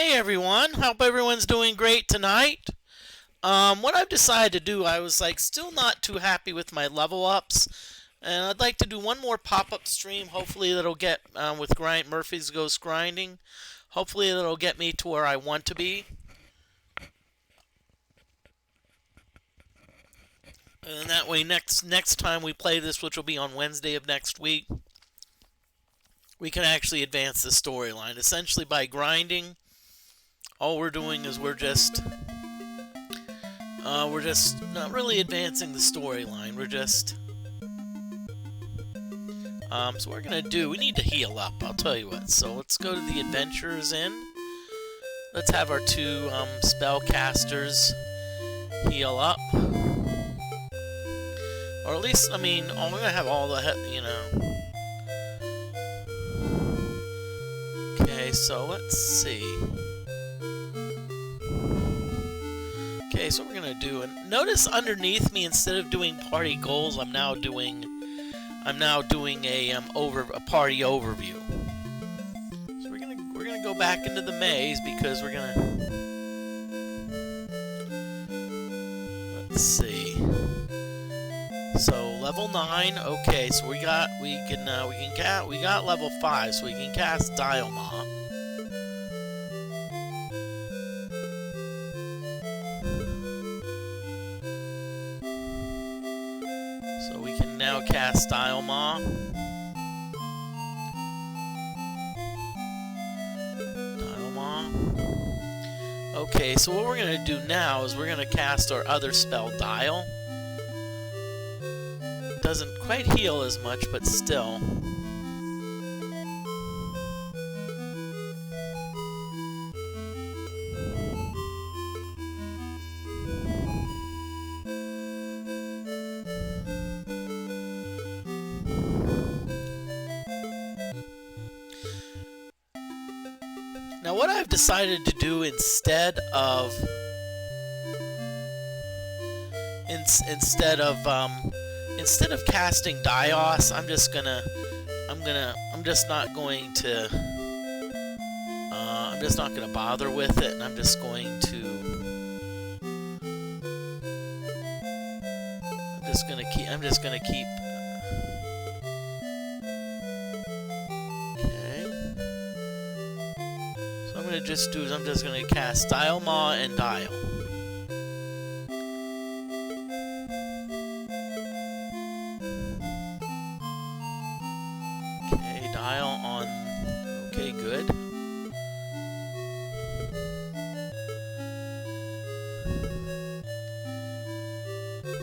Hey everyone, hope everyone's doing great tonight. What I've decided to do, I was still not too happy with my level ups, and I'd like to do one more pop-up stream. Hopefully that'll get with Murphy's Ghost Grinding. Hopefully that'll get me to where I want to be. And that way, next time we play this, which will be on Wednesday of next week, we can actually advance the storyline. Essentially, by grinding, all we're doing is we're just not really advancing the storyline. We're just so we're gonna do. We need to heal up. I'll tell you what. So let's go to the Adventurers Inn. Let's have our two spellcasters heal up, or at least, I mean, we're gonna have all the Okay, so let's see. Okay, so what we're gonna do, and notice underneath me, instead of doing party goals, I'm now doing a party overview. So we're gonna go back into the maze because we're gonna, let's see. So level 9, okay, so we got level 5, so we can cast Dialma. Now cast Dialma. Okay, so what we're going to do now is we're going to cast our other spell, Dial. Doesn't quite heal as much, but still. Now what I've decided to do instead of casting Dios, I'm just not gonna bother with it, and I'm just gonna keep I'm just going to cast Dialma and Dial. Okay, Dial on. Okay, good.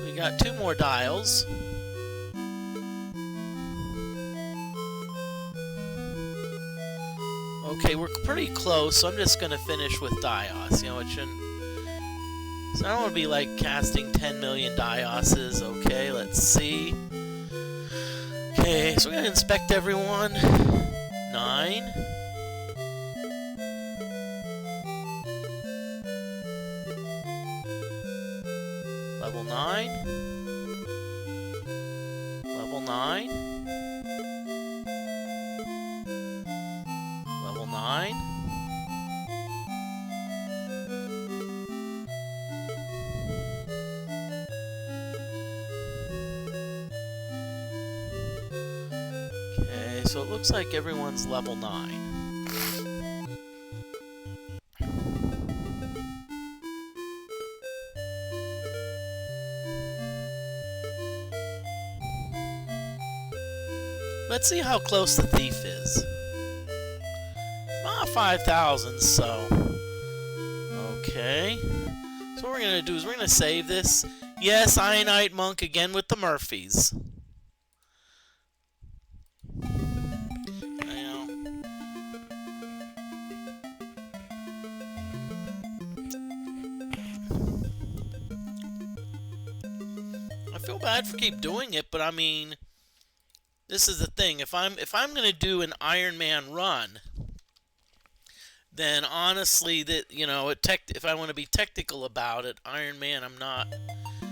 We got 2 more Dials. Okay, we're pretty close, so I'm just going to finish with Dios. You know, it shouldn't... So I don't want to be, casting 10 million Dioses. Okay, let's see. Okay, so we're going to inspect everyone. 9. Level 9. Level 9. 9. Okay, so it looks like everyone's level 9. Let's see how close the thief is. 5,000, so okay. So what we're gonna do is we're gonna save this. Yes, Ionite Monk again with the Murphys. I feel bad for keep doing it, but I mean, this is the thing. If I'm gonna do an Iron Man run, then honestly, if I want to be technical about it, Iron Man, I'm not.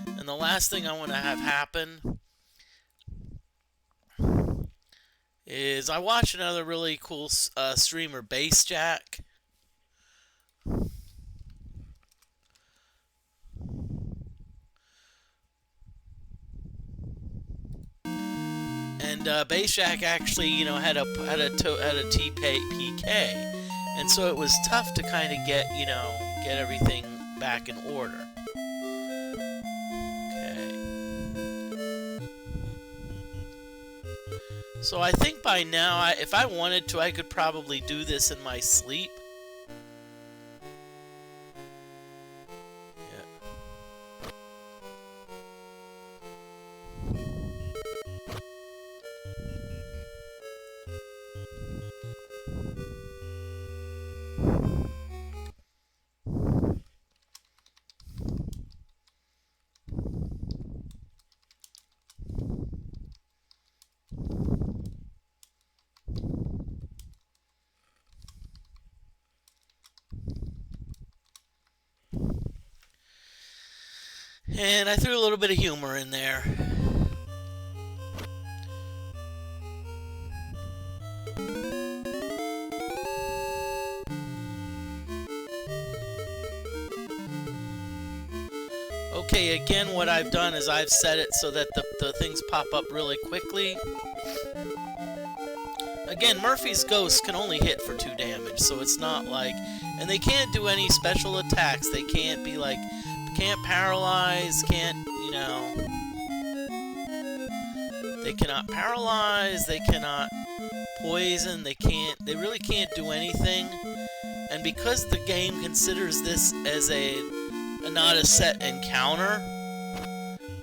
And the last thing I want to have happen is I watched another really cool streamer, Bass Jack, And Baishak actually, had a PK, and so it was tough to kind of get everything back in order. Okay. So I think by now, if I wanted to, I could probably do this in my sleep. And I threw a little bit of humor in there. Okay, again, what I've done is I've set it so that the things pop up really quickly. Again, Murphy's Ghosts can only hit for 2 damage, so it's not like... And they can't do any special attacks. They can't be like... Can't paralyze, can't, They cannot paralyze, they cannot poison, they really can't do anything. And because the game considers this as not a set encounter,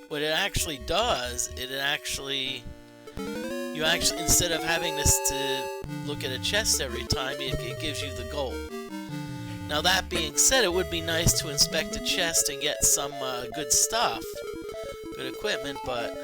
what it actually does, you actually, instead of having to look at a chest every time, it gives you the gold. Now that being said, it would be nice to inspect a chest and get some good stuff, good equipment, but...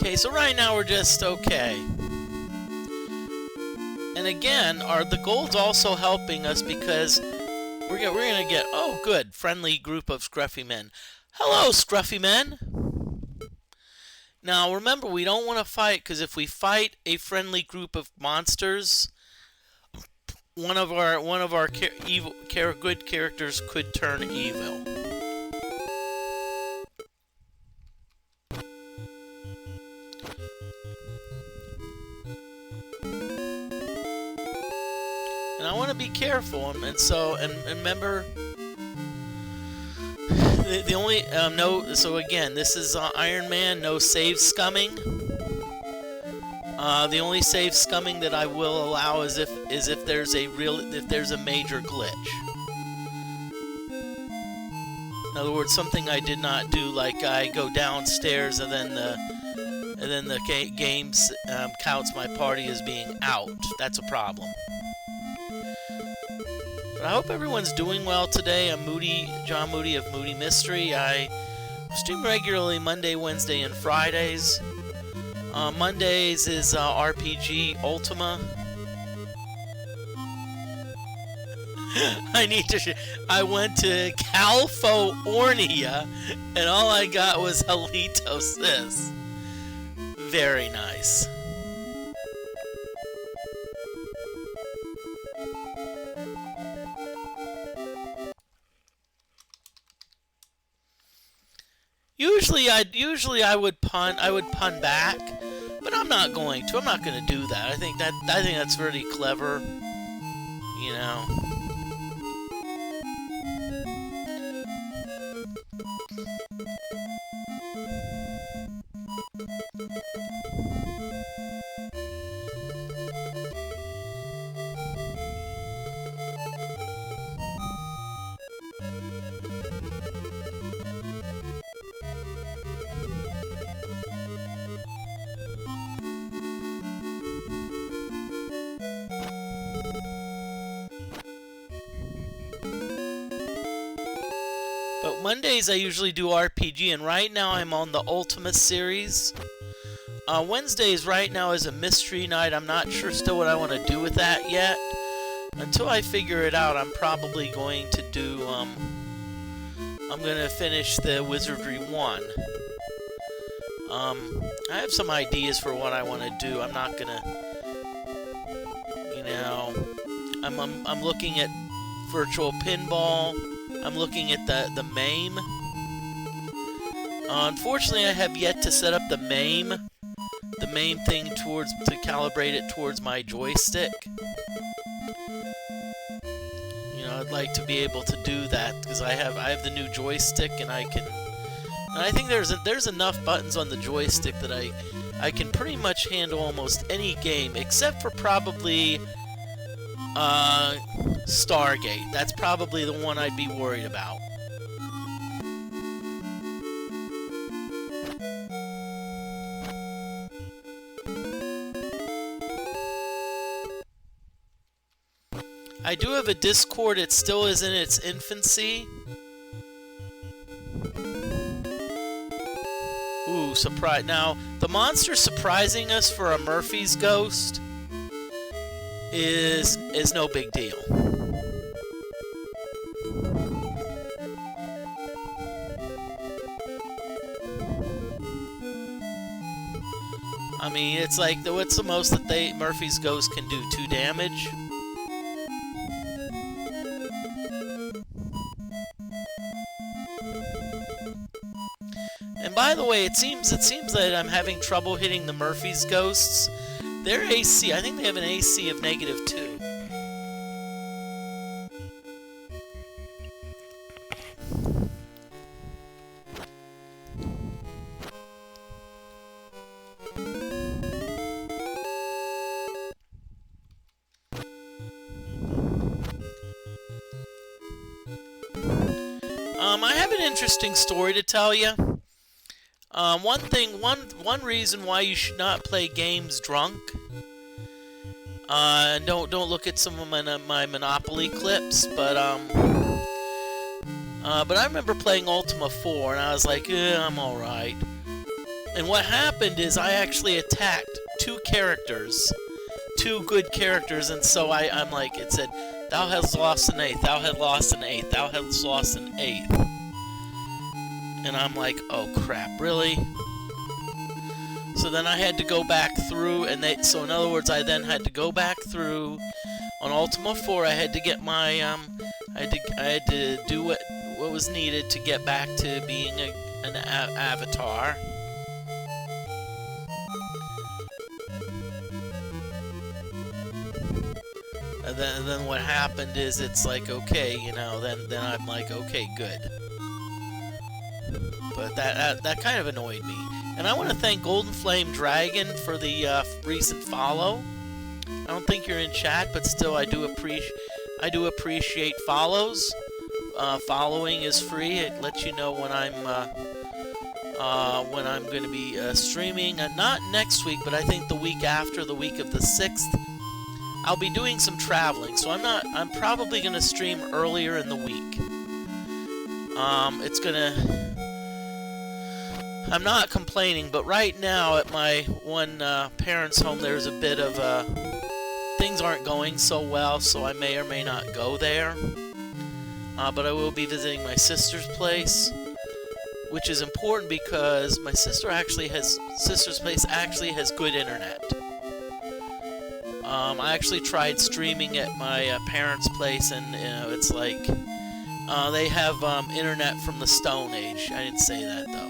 Okay, so right now we're just okay. And again, the gold's also helping us because we're gonna get, oh good, friendly group of scruffy men. Hello, scruffy men! Now remember, we don't want to fight, because if we fight a friendly group of monsters, one of our good characters could turn evil. And I want to be careful, and remember, the only no. So again, this is Iron Man. No save scumming. The only save scumming that I will allow is if there's a major glitch. In other words, something I did not do, like I go downstairs and then the game counts my party as being out. That's a problem. But I hope everyone's doing well today. I'm John Moody of Moody Mystery. I stream regularly Monday, Wednesday, and Fridays. Mondays is RPG Ultima. I went to California, and all I got was halitosis. Very nice. Usually I would pun back, but I'm not going to. I'm not going to do that. I think that's really clever, you know. Mondays I usually do RPG, and right now I'm on the Ultima series. Wednesdays right now is a mystery night. I'm not sure still what I want to do with that yet. Until I figure it out, I'm probably going to do, I'm going to finish the Wizardry 1. I have some ideas for what I want to do. I'm not going to, you know, I'm looking at virtual pinball. I'm looking at the MAME. Unfortunately, I have yet to set up the MAME thing to calibrate it towards my joystick. You know, I'd like to be able to do that because I have the new joystick, and I think there's enough buttons on the joystick that I can pretty much handle almost any game except for probably Stargate. That's probably the one I'd be worried about. I do have a Discord. It still is in its infancy. Ooh, surprise. Now, the monster surprising us for a Murphy's Ghost is no big deal. I mean, it's like, what's the most that Murphy's Ghost can do? 2 damage? And by the way, it seems that I'm having trouble hitting the Murphy's Ghosts. Their AC, I think they have an AC of -2. I have an interesting story to tell you. One reason why you should not play games drunk. And don't look at some of my Monopoly clips, but I remember playing Ultima 4, and I was like, I'm all right. And what happened is I actually attacked 2 good characters, and so I'm like, it said, "Thou hast lost an eighth. Thou hast lost an eighth. Thou hast lost an eighth." And I'm like, oh crap, really? So then I had to go back through, and so in other words, I then had to go back through on Ultima 4. I had to get my I had to do what was needed to get back to being an avatar. And then what happened is it's like, okay, you know, then I'm like, okay, good. But that kind of annoyed me. And I want to thank Golden Flame Dragon for the recent follow. I don't think you're in chat, but still, I do appreciate follows. Following is free. It lets you know when I'm going to be streaming. Not next week, but I think the week after, the week of the 6th. I'll be doing some traveling, so I'm probably going to stream earlier in the week. I'm not complaining, but right now at my one parents' home, there's a bit of things aren't going so well, so I may or may not go there. But I will be visiting my sister's place, which is important because my sister's place actually has good internet. I actually tried streaming at my parents' place, and it's like they have internet from the Stone Age. I didn't say that though.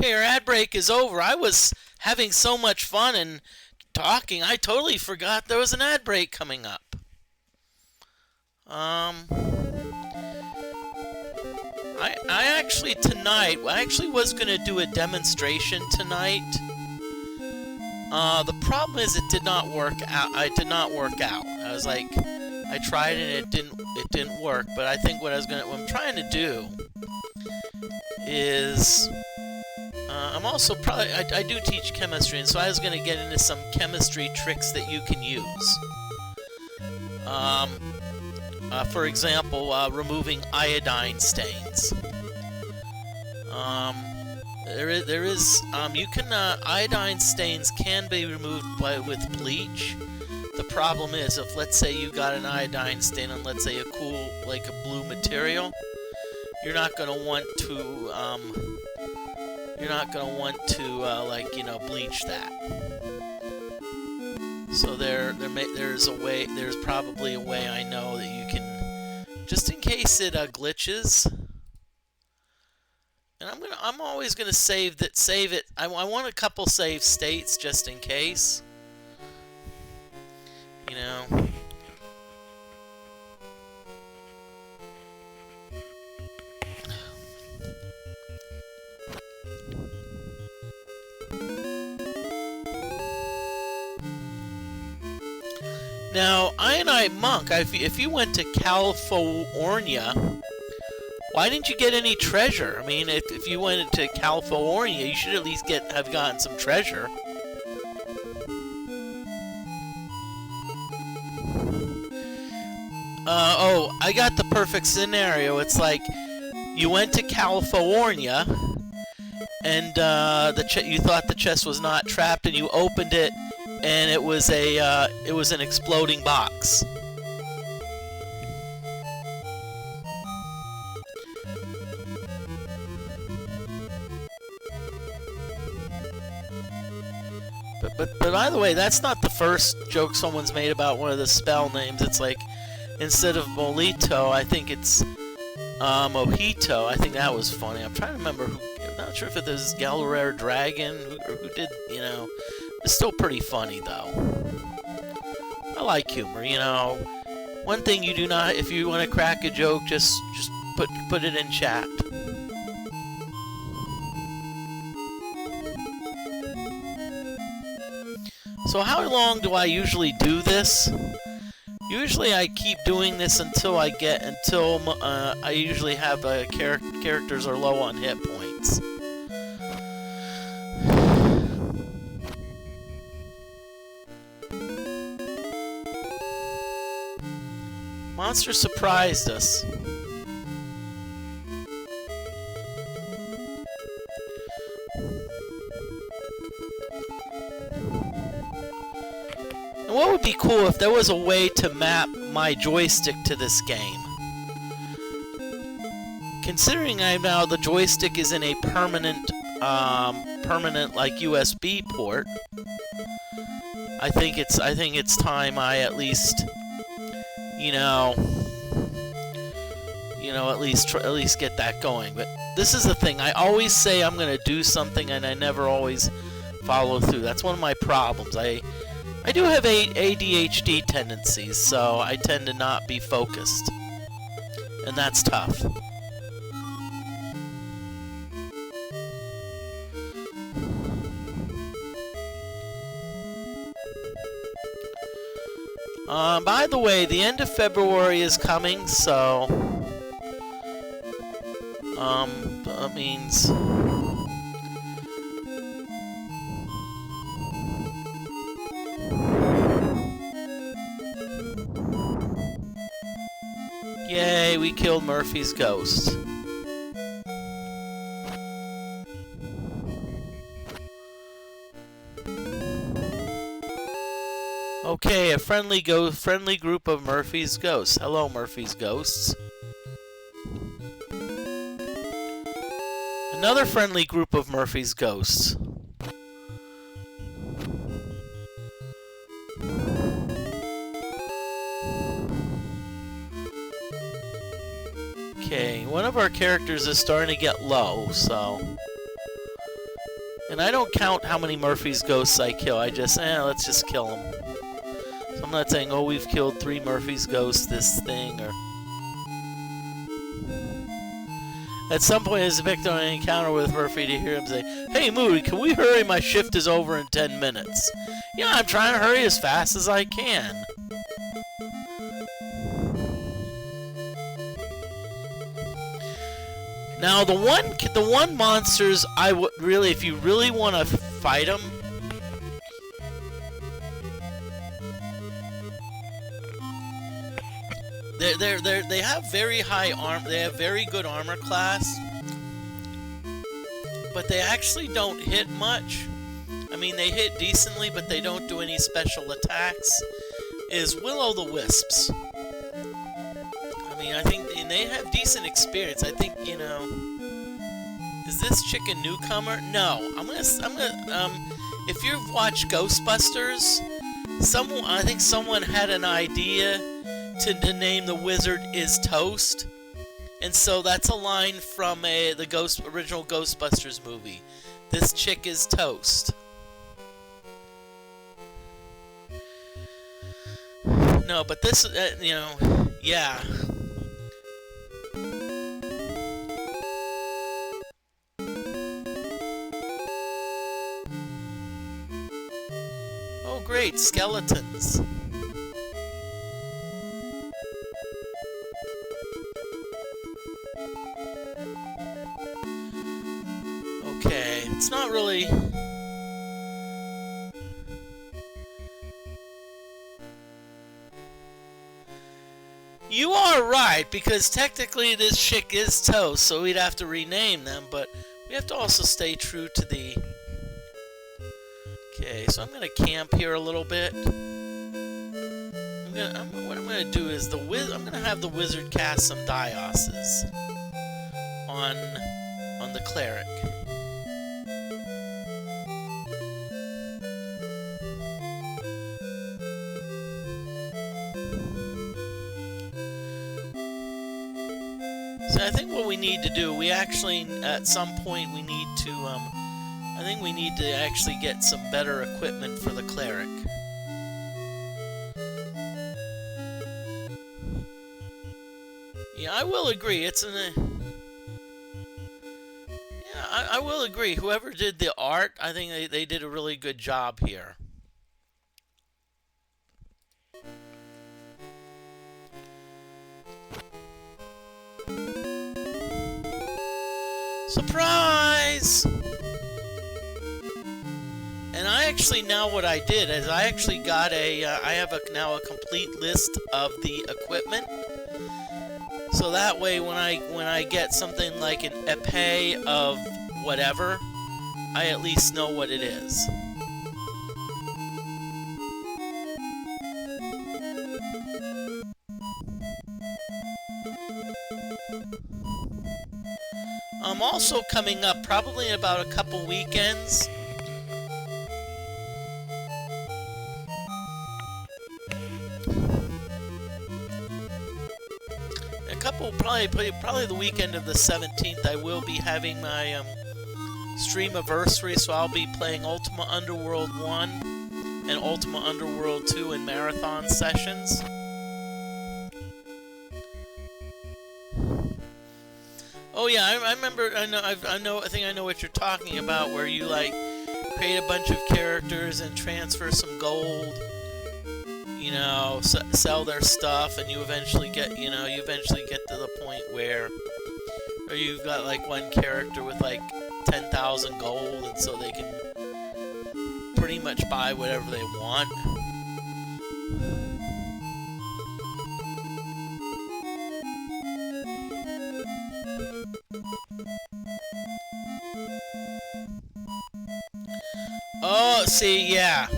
Okay, our ad break is over. I was having so much fun and talking, I totally forgot there was an ad break coming up. I actually tonight, I actually was going to do a demonstration tonight. The problem is it did not work out. It did not work out. I was like, I tried and it didn't work. But I think what I'm trying to do is, I'm also probably, I do teach chemistry, and so I was going to get into some chemistry tricks that you can use. For example, removing iodine stains. Iodine stains can be removed with bleach. The problem is, if let's say you got an iodine stain on, let's say, a cool, like a blue material, you're not going to want to, like, you know, bleach that. So there's probably a way I know that you can, just in case it glitches. And I'm always gonna save it. I want a couple save states just in case. You know. Now, Ionite Monk, if you went to California, why didn't you get any treasure? I mean, if you went to California, you should at least have gotten some treasure. Oh, I got the perfect scenario. It's like you went to California, and you thought the chest was not trapped, and you opened it, and it was an exploding box. But by the way, that's not the first joke someone's made about one of the spell names. It's like, instead of Molito, I think it's Mojito. I think that was funny. I'm trying to remember who. I'm not sure if it was Galorare Dragon or who did. You know, it's still pretty funny though. I like humor. You know, one thing you do not. If you want to crack a joke, just put it in chat. So how long do I usually do this? Usually I keep doing this until I usually have characters are low on hit points. Monster surprised us. What would be cool if there was a way to map my joystick to this game? Considering now the joystick is in a permanent like USB port, I think it's time I at least, at least get that going. But this is the thing. I always say I'm gonna do something, and I never always follow through. That's one of my problems. I do have ADHD tendencies, so I tend to not be focused. And that's tough. By the way, the end of February is coming, so that means yay, we killed Murphy's ghost. Okay, a friendly group of Murphy's ghosts. Hello, Murphy's ghosts. Another friendly group of Murphy's ghosts. Okay, one of our characters is starting to get low, so And I don't count how many Murphy's ghosts I kill. I just, let's just kill them. So I'm not saying, oh, we've killed 3 Murphy's ghosts this thing, or... At some point, as a victim in an encounter with Murphy, to hear him say, "Hey, Moody, can we hurry? My shift is over in 10 minutes. Yeah, I'm trying to hurry as fast as I can. Now, the one monsters I would really, if you really want to fight them, they have very high arm. They have very good armor class, but they actually don't hit much. I mean, they hit decently, but they don't do any special attacks. Is Will-O-the-Wisps. I mean, I think, and they have decent experience. I think, you know, is this chick a newcomer? No, I'm gonna, if you've watched Ghostbusters, I think someone had an idea to name the wizard is Toast, and so that's a line from the original Ghostbusters movie. This chick is Toast. No, but this, you know, yeah. Oh, great, skeletons. Okay, it's not really... You are right, because technically this chick is Toast, so we'd have to rename them, but we have to also stay true to the... Okay, so I'm going to camp here a little bit. What I'm going to do is I'm going to have the wizard cast some Dioses on the cleric. So I think what we need to do, we actually, at some point, we need to, I think we need to actually get some better equipment for the cleric. Yeah, I will agree, it's an... yeah, I will agree, whoever did the art, I think they did a really good job here. Surprise! And I actually, now what I did is I actually got I have now a complete list of the equipment. So that way when I get something like an epee of whatever, I at least know what it is. I'm also coming up, probably in about a couple weekends. Probably the weekend of the 17th, I will be having my stream-iversary, so I'll be playing Ultima Underworld 1 and Ultima Underworld 2 in marathon sessions. Oh yeah, I remember. I think I know what you're talking about. Where you like create a bunch of characters and transfer some gold, you know, sell their stuff, and you eventually get, to the point where you've got like one character with like 10,000 gold, and so they can pretty much buy whatever they want. Oh, see, yeah.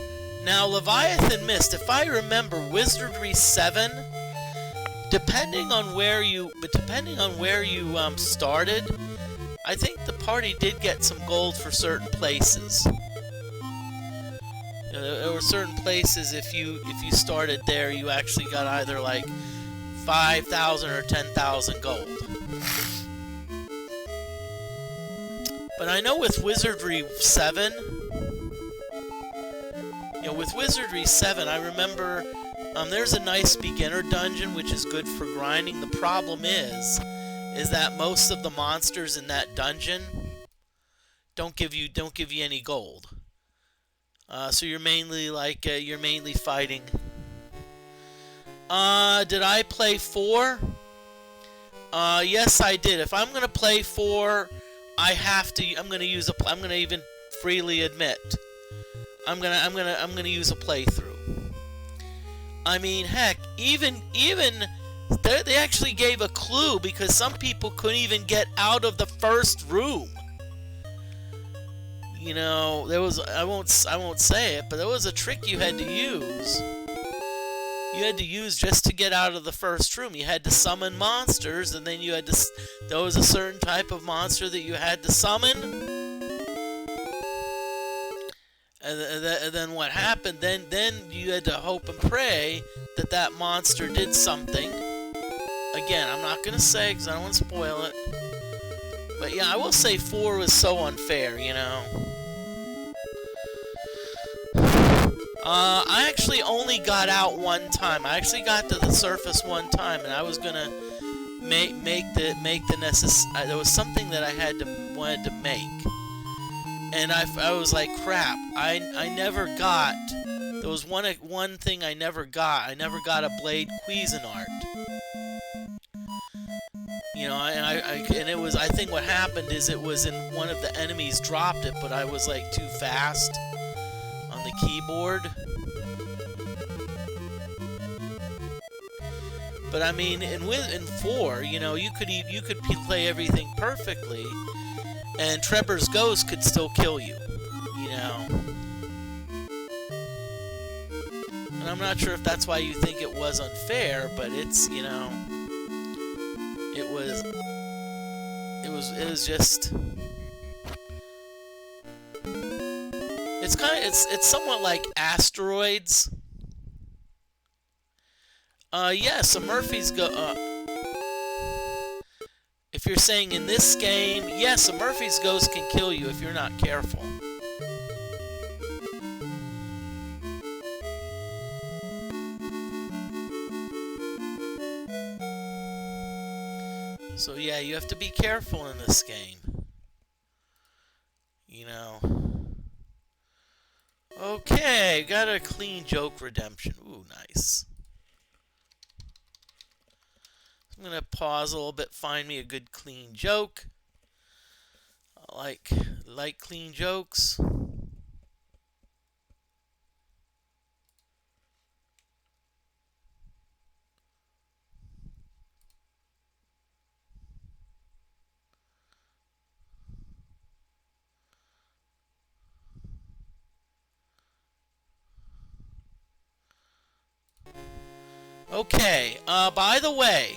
Now, Leviathan Mist, if I remember, Wizardry 7, depending on where you started, I think the party did get some gold for certain places. You know, there were certain places, if you started there, you actually got either like 5,000 or 10,000 gold. But I know with Wizardry 7, with Wizardry 7, I remember there's a nice beginner dungeon which is good for grinding. The problem is that most of the monsters in that dungeon don't give you any gold. So you're mainly fighting. Did I play 4? Yes, I did. If I'm gonna play 4, I'm gonna even freely admit, I'm gonna use a playthrough. I mean, heck, even they actually gave a clue, because some people couldn't even get out of the first room. There was, I won't say it, but there was a trick you had to use. You had to use just to get out of the first room. You had to summon monsters, and then there was a certain type of monster that you had to summon. And then what happened? Then you had to hope and pray that monster did something. Again, I'm not gonna say because I don't want to spoil it. But yeah, I will say 4 was so unfair, I actually only got out one time. I actually got to the surface one time, and I was gonna make the necessary. There was something that I wanted to make, and I was like, crap. I never got. There was one thing I never got. I never got a blade Cuisinart. And it was. I think what happened is it was in one of the enemies dropped it, but I was like too fast on the keyboard. But I mean, in 4, you could play everything perfectly, and Trevor's ghost could still kill you. And I'm not sure if that's why you think it was unfair, but it's it was just. It's somewhat like Asteroids. Yes, a Murphy's if you're saying in this game, yes, a Murphy's Ghost can kill you if you're not careful. So yeah, you have to be careful in this game. Okay, got a clean joke redemption. Ooh, nice. I'm gonna pause a little bit, find me a good clean joke. I like clean jokes. Okay, by the way,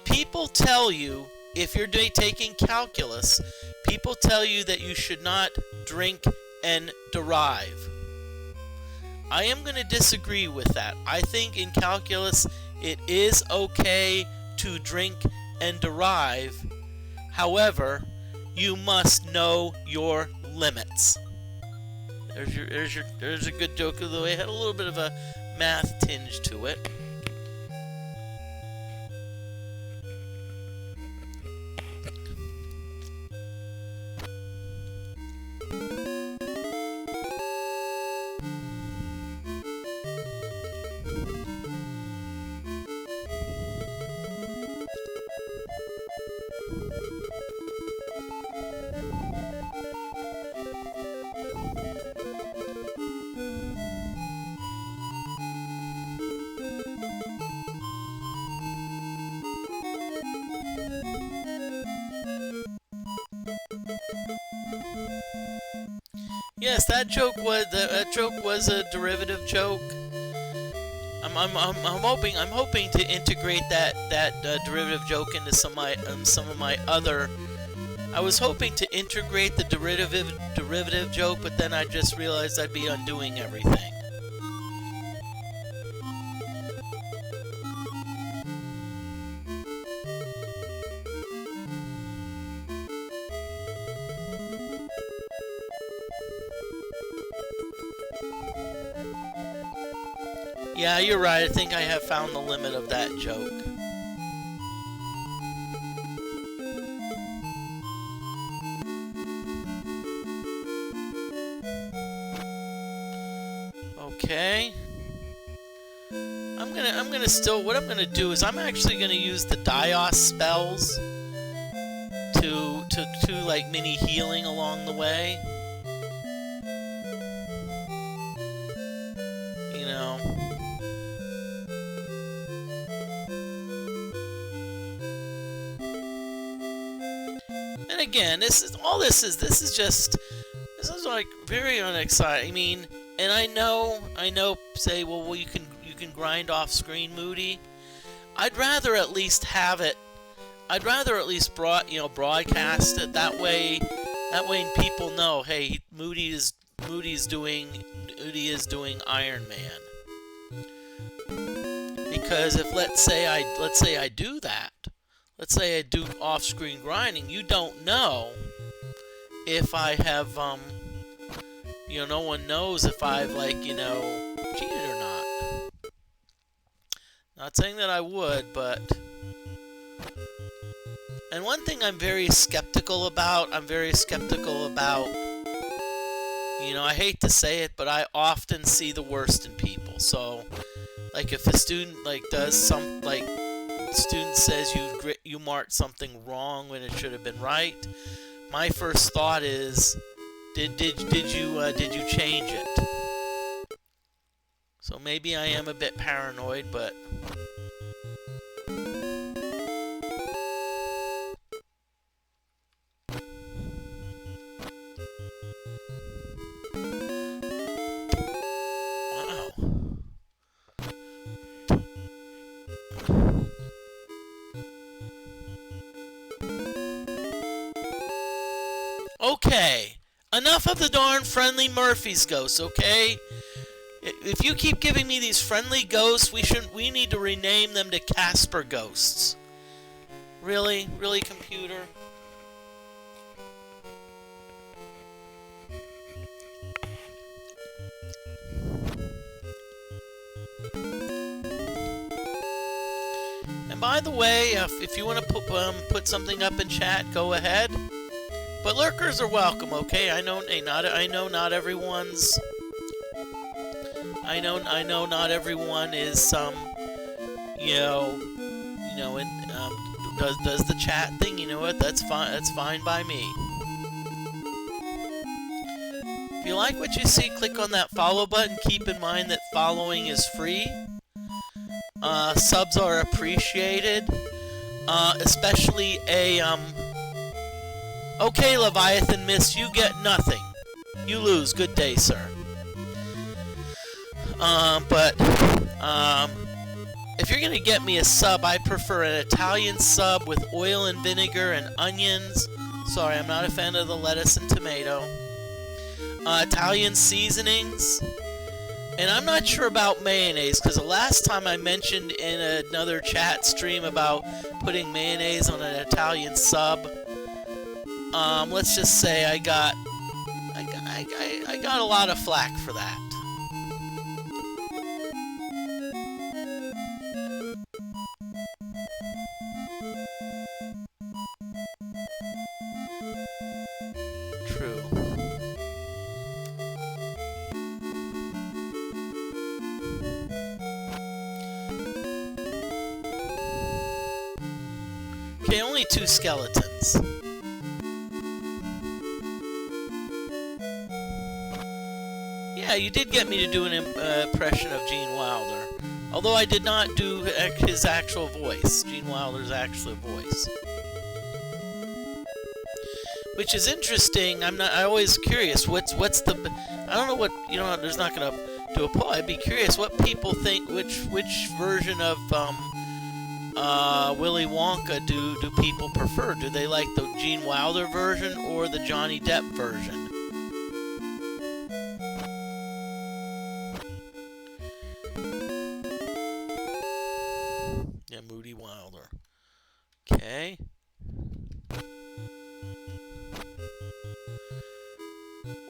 people tell you, if you're taking calculus, people tell you that you should not drink and derive. I am going to disagree with that. I think in calculus, it is okay to drink and derive. However, you must know your limits. There's a good joke, although it had a little bit of a math tinge to it. Yes, that joke was a derivative joke. I'm hoping to integrate that derivative joke into some of my other. I was hoping to integrate the derivative joke, but then I just realized I'd be undoing everything. Yeah, you're right. I think I have found the limit of that joke. Okay. What I'm gonna do is I'm actually gonna use the Dios spells to like mini healing along the way. You know. And again, this is like very unexciting. I mean, and I know, say, well, you can grind off screen Moody. I'd rather at least have it. I'd rather at least broadcast it that way. That way people know, hey, Moody is doing Iron Man. Because if let's say I do that, let's say I do off-screen grinding, you don't know if I have no one knows if I've cheated or not. Not saying that I would, but... And one thing I'm very skeptical about, I hate to say it, but I often see the worst in people. So, like, if a student, student says you marked something wrong when it should have been right, my first thought is, did you change it? So maybe I am a bit paranoid, but... Wow. Okay. Enough of the darn friendly Murphy's ghosts, okay? If you keep giving me these friendly ghosts, we need to rename them to Casper ghosts. Really? Really, computer? And by the way, if you want to put something up in chat, go ahead. But lurkers are welcome, okay? I know not everyone's. I know not everyone is does the chat thing. You know what? That's fine. That's fine by me. If you like what you see, click on that follow button. Keep in mind that following is free. Subs are appreciated, especially a Okay, Leviathan Miss, you get nothing. You lose. Good day, sir. If you're gonna get me a sub, I prefer an Italian sub with oil and vinegar and onions. Sorry, I'm not a fan of the lettuce and tomato. Italian seasonings. And I'm not sure about mayonnaise, because the last time I mentioned in another chat stream about putting mayonnaise on an Italian sub, let's just say I got a lot of flack for that. True. Okay, only 2 skeletons. Yeah, you did get me to do an impression of Gene Wilder. Although I did not do his actual voice. Gene Wilder's actual voice. Which is interesting. I always curious, what's the... I don't know what... there's not going to do a poll. I'd be curious what people think, which version of Willy Wonka do people prefer? Do they like the Gene Wilder version or the Johnny Depp version? Yeah, Moody Wilder. Okay.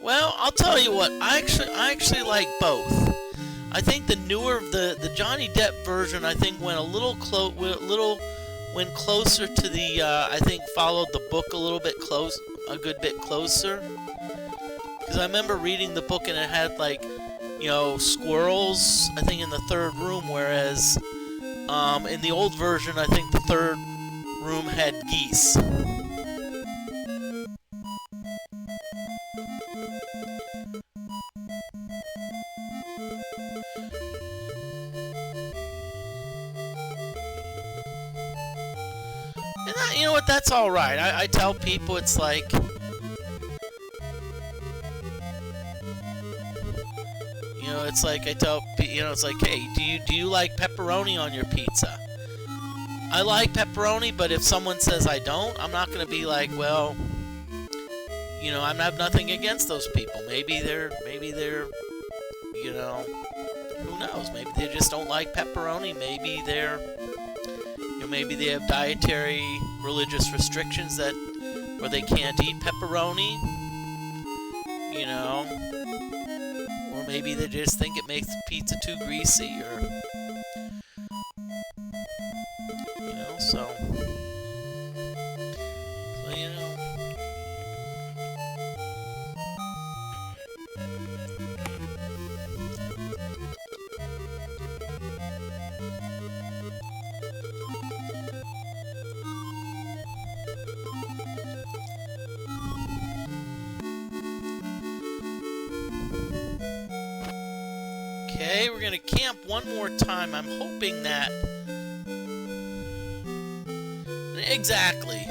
Well, I'll tell you what. I actually like both. I think the newer, the Johnny Depp version, I think went a little went closer to the, I think followed the book a good bit closer. Because I remember reading the book and it had like, squirrels, I think in the third room, whereas in the old version, I think the third room had geese. And you know what, that's alright. I tell people it's like, it's like it's like, hey, do you like pepperoni on your pizza? I like pepperoni, but if someone says I don't, I'm not going to be like, well, I have nothing against those people. Maybe they're, who knows? Maybe they just don't like pepperoni. Maybe maybe they have dietary religious restrictions where they can't eat pepperoni. Or maybe they just think it makes the pizza too greasy, or so Okay, we're gonna camp one more time. I'm hoping that... Exactly.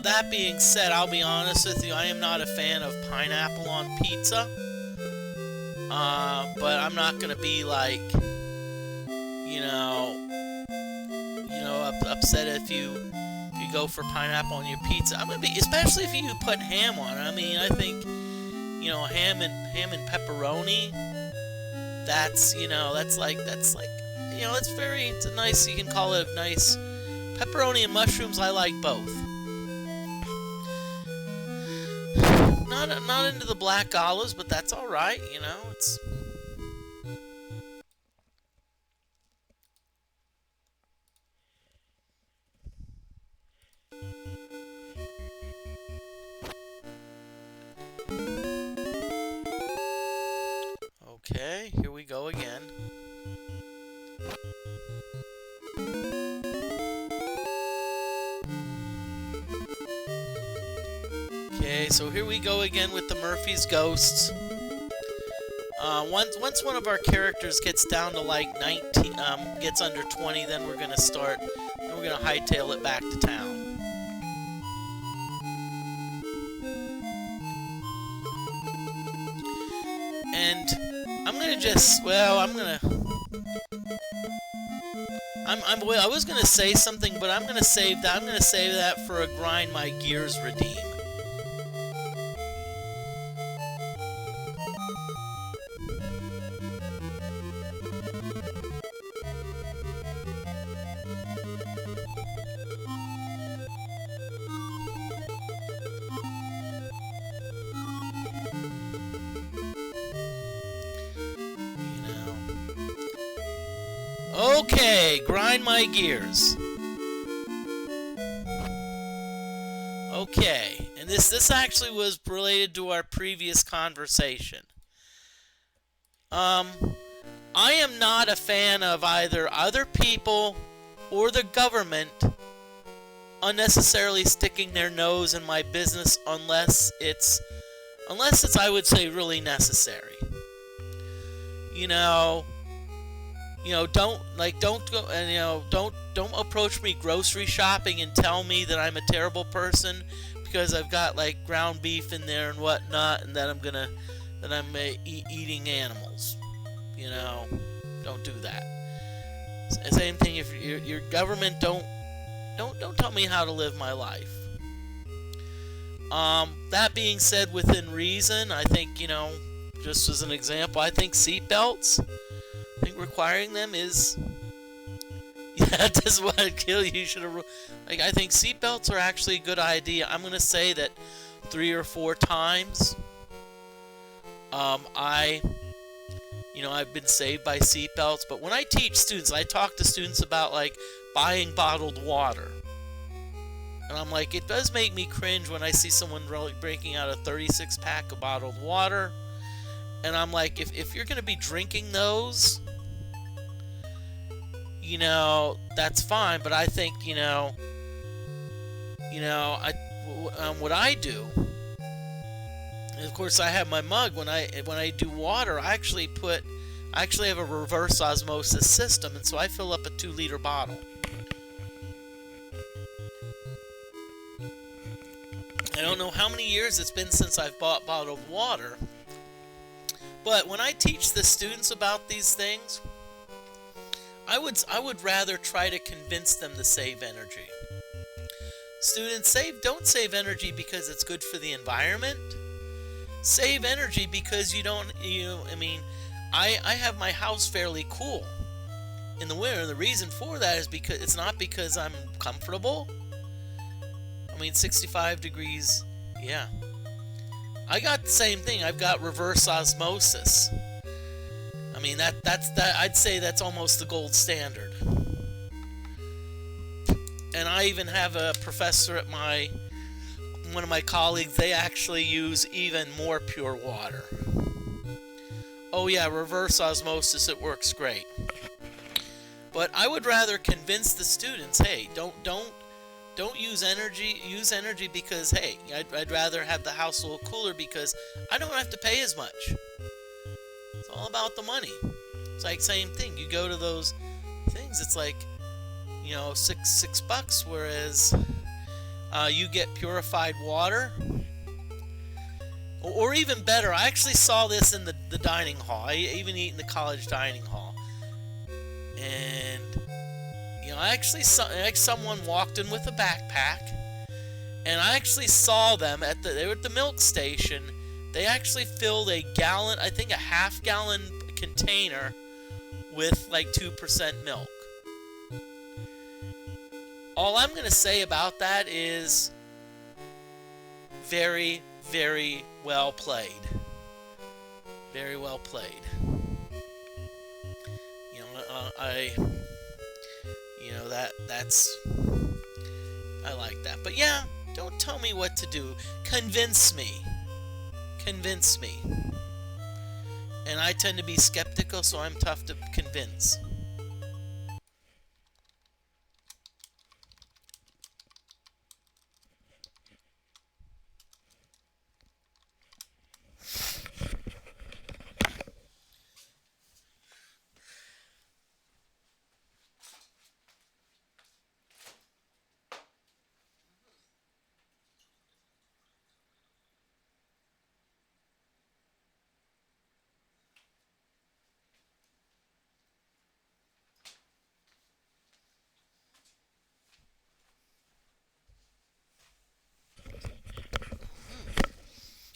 That being said, I'll be honest with you, I am not a fan of pineapple on pizza. But I'm not gonna be like, upset if you go for pineapple on your pizza. I'm gonna be, especially if you put ham on it. I mean, I think, ham and pepperoni. That's it's a nice. You can call it a nice pepperoni and mushrooms. I like both. Not into the black olives, but that's all right. It's. Okay, here we go again. Okay, so here we go again with the Murphy's Ghosts. Once one of our characters gets down to like 19, gets under 20, then we're gonna start. Then we're gonna hightail it back to town. And I'm gonna just, I was gonna say something, but I'm gonna save that. I'm gonna save that for a grind my gears redeem. Okay, grind my gears. Okay, and this actually was related to our previous conversation. I am not a fan of either other people or the government unnecessarily sticking their nose in my business unless it's I would say really necessary. Don't go and don't approach me grocery shopping and tell me that I'm a terrible person because I've got like ground beef in there and whatnot, and that I'm eating animals. Don't do that. Same thing if your government don't tell me how to live my life. That being said, within reason, I think just as an example, I think seatbelts. I think requiring them is, this is what would kill you. You should have, I think seatbelts are actually a good idea. I'm gonna say that 3 or 4 times I've been saved by seatbelts, but when I teach students, I talk to students about like buying bottled water. And I'm like, it does make me cringe when I see someone really breaking out a 36-pack of bottled water. And I'm like, if you're going to be drinking those, that's fine. But I think, what I do, and of course I have my mug. When I do water, I actually have a reverse osmosis system, and so I fill up a 2-liter bottle. I don't know how many years it's been since I've bought bottled water, but when I teach the students about these things, I would rather try to convince them to save energy. Students, don't save energy because it's good for the environment. Save energy because I have my house fairly cool in the winter. The reason for that is because it's not because I'm comfortable. 65 degrees, yeah. I got the same thing. I've got reverse osmosis. I'd say that's almost the gold standard. And I even have a professor at one of my colleagues, they actually use even more pure water. Oh yeah, reverse osmosis, it works great. But I would rather convince the students, hey, don't use energy. Use energy because, hey, I'd rather have the house a little cooler because I don't have to pay as much. It's all about the money. It's like same thing. You go to those things, it's like, $6, whereas you get purified water. Or even better, I actually saw this in the dining hall. I even eat in the college dining hall. And I actually saw someone walked in with a backpack, and I actually saw them they were at the milk station. They actually filled a gallon, I think a half-gallon container with like 2% milk. All I'm going to say about that is very, very well played. Very well played. I like that. But yeah, don't tell me what to do. Convince me. Convince me. And I tend to be skeptical, so I'm tough to convince.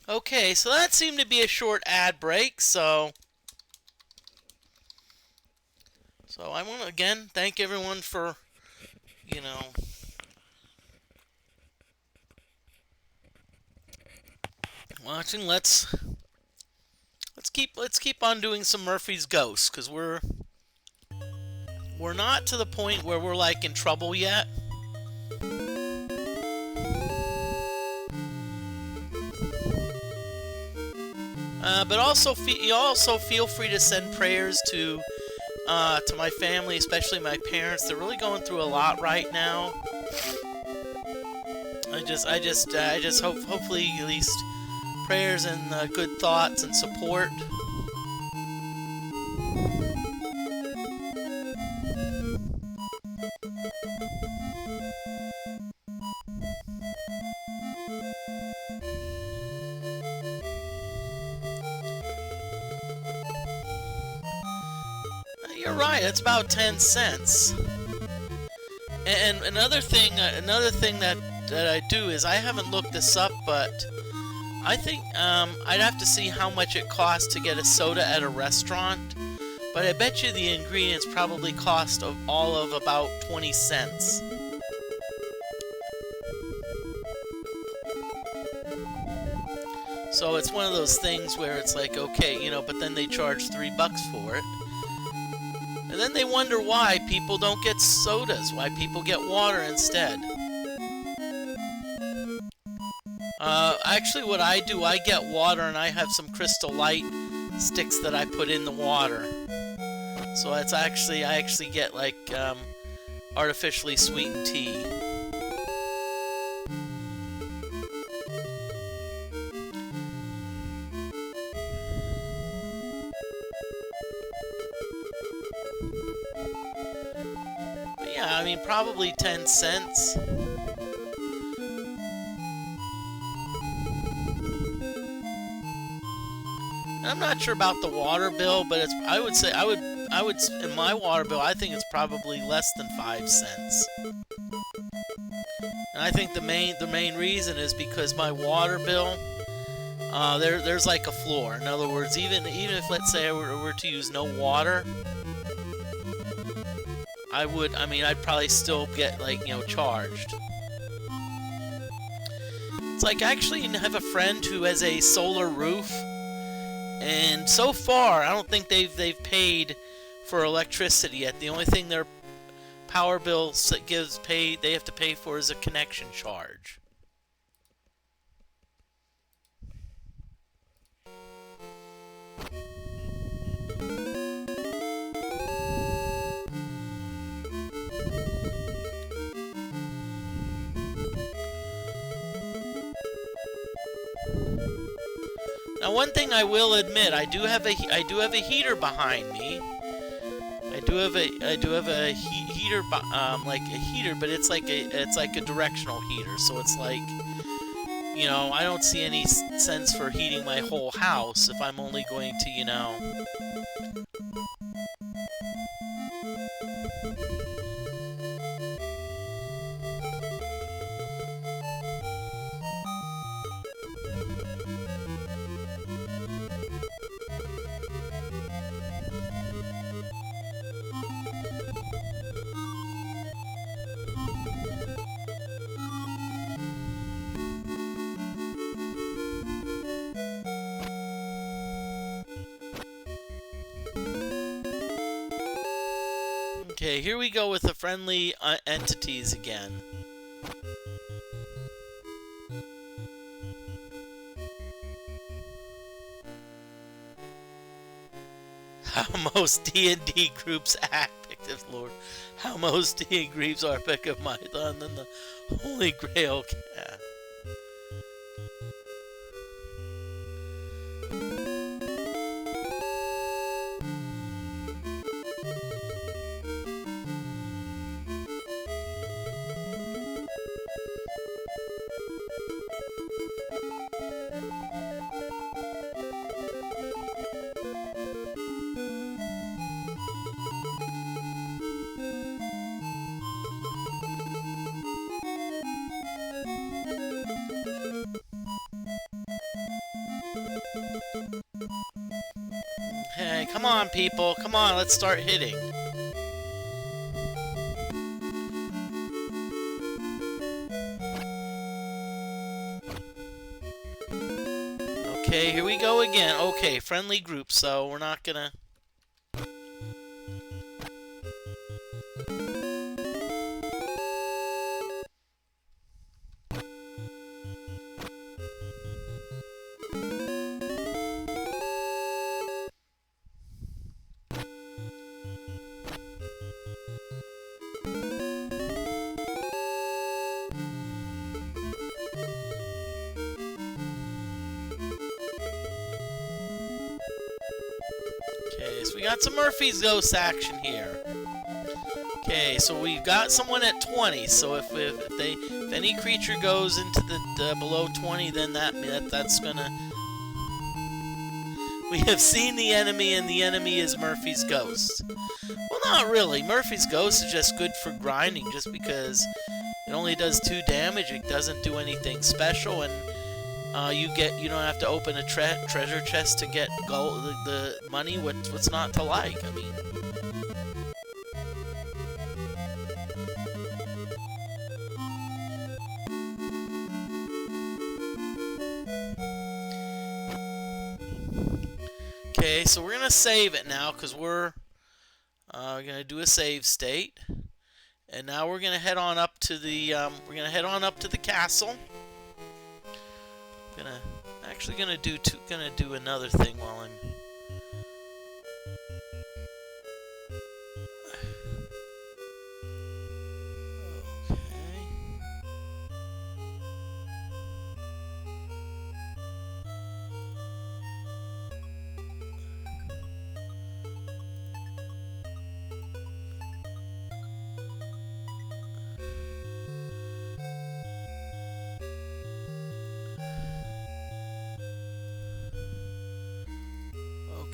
Okay, so that seemed to be a short ad break, so I want to again thank everyone for, watching. Let's keep on doing some Murphy's Ghosts, because we're not to the point where we're like in trouble yet. But you also feel free to send prayers to my family, especially my parents. They're really going through a lot right now. I just hopefully at least prayers and good thoughts and support. You're right. It's about 10 cents. And another thing that I do is I haven't looked this up, but I think I'd have to see how much it costs to get a soda at a restaurant. But I bet you the ingredients probably cost all of about 20 cents. So it's one of those things where it's like, okay, but then they charge $3 for it. And then they wonder why people don't get sodas, why people get water instead. Actually, what I do, I get water and I have some Crystal Light sticks that I put in the water. So it's actually, I actually get like artificially sweetened tea. But yeah, I mean, probably 10 cents. I'm not sure about the water bill, but it's, I would say, in my water bill, I think it's probably less than 5 cents. And I think the main reason is because my water bill, there's like a floor. In other words, even if, let's say, I were to use no water, I'd probably still get, like, charged. It's like, I actually have a friend who has a solar roof, and so far, I don't think they've paid for electricity yet. The only thing their power bill they have to pay for is a connection charge. Now, one thing I will admit, I do have a heater behind me. I do have a heater, like a heater, but it's like a directional heater. So it's like, I don't see any sense for heating my whole house if I'm only going to, Okay, here we go with the friendly entities again. How most D&D groups act, Pictive Lord. How most D&D groups are Pick of Mython than the Holy Grail cat. Hey, come on, people. Come on, let's start hitting. Okay, here we go again. Okay, friendly group, so we're not gonna... Okay, so we got some Murphy's Ghost action here. Okay, so we've got someone at 20. So if any creature goes into the below 20, then that's gonna. We have seen the enemy, and the enemy is Murphy's Ghost. Well, not really. Murphy's Ghost is just good for grinding, just because it only does 2 damage. It doesn't do anything special, and you don't have to open a treasure chest to get gold, the money. What's not to like? I mean. so we're gonna save it now because we're gonna do a save state, and now we're gonna head on up to the castle. Gonna do another thing while I'm.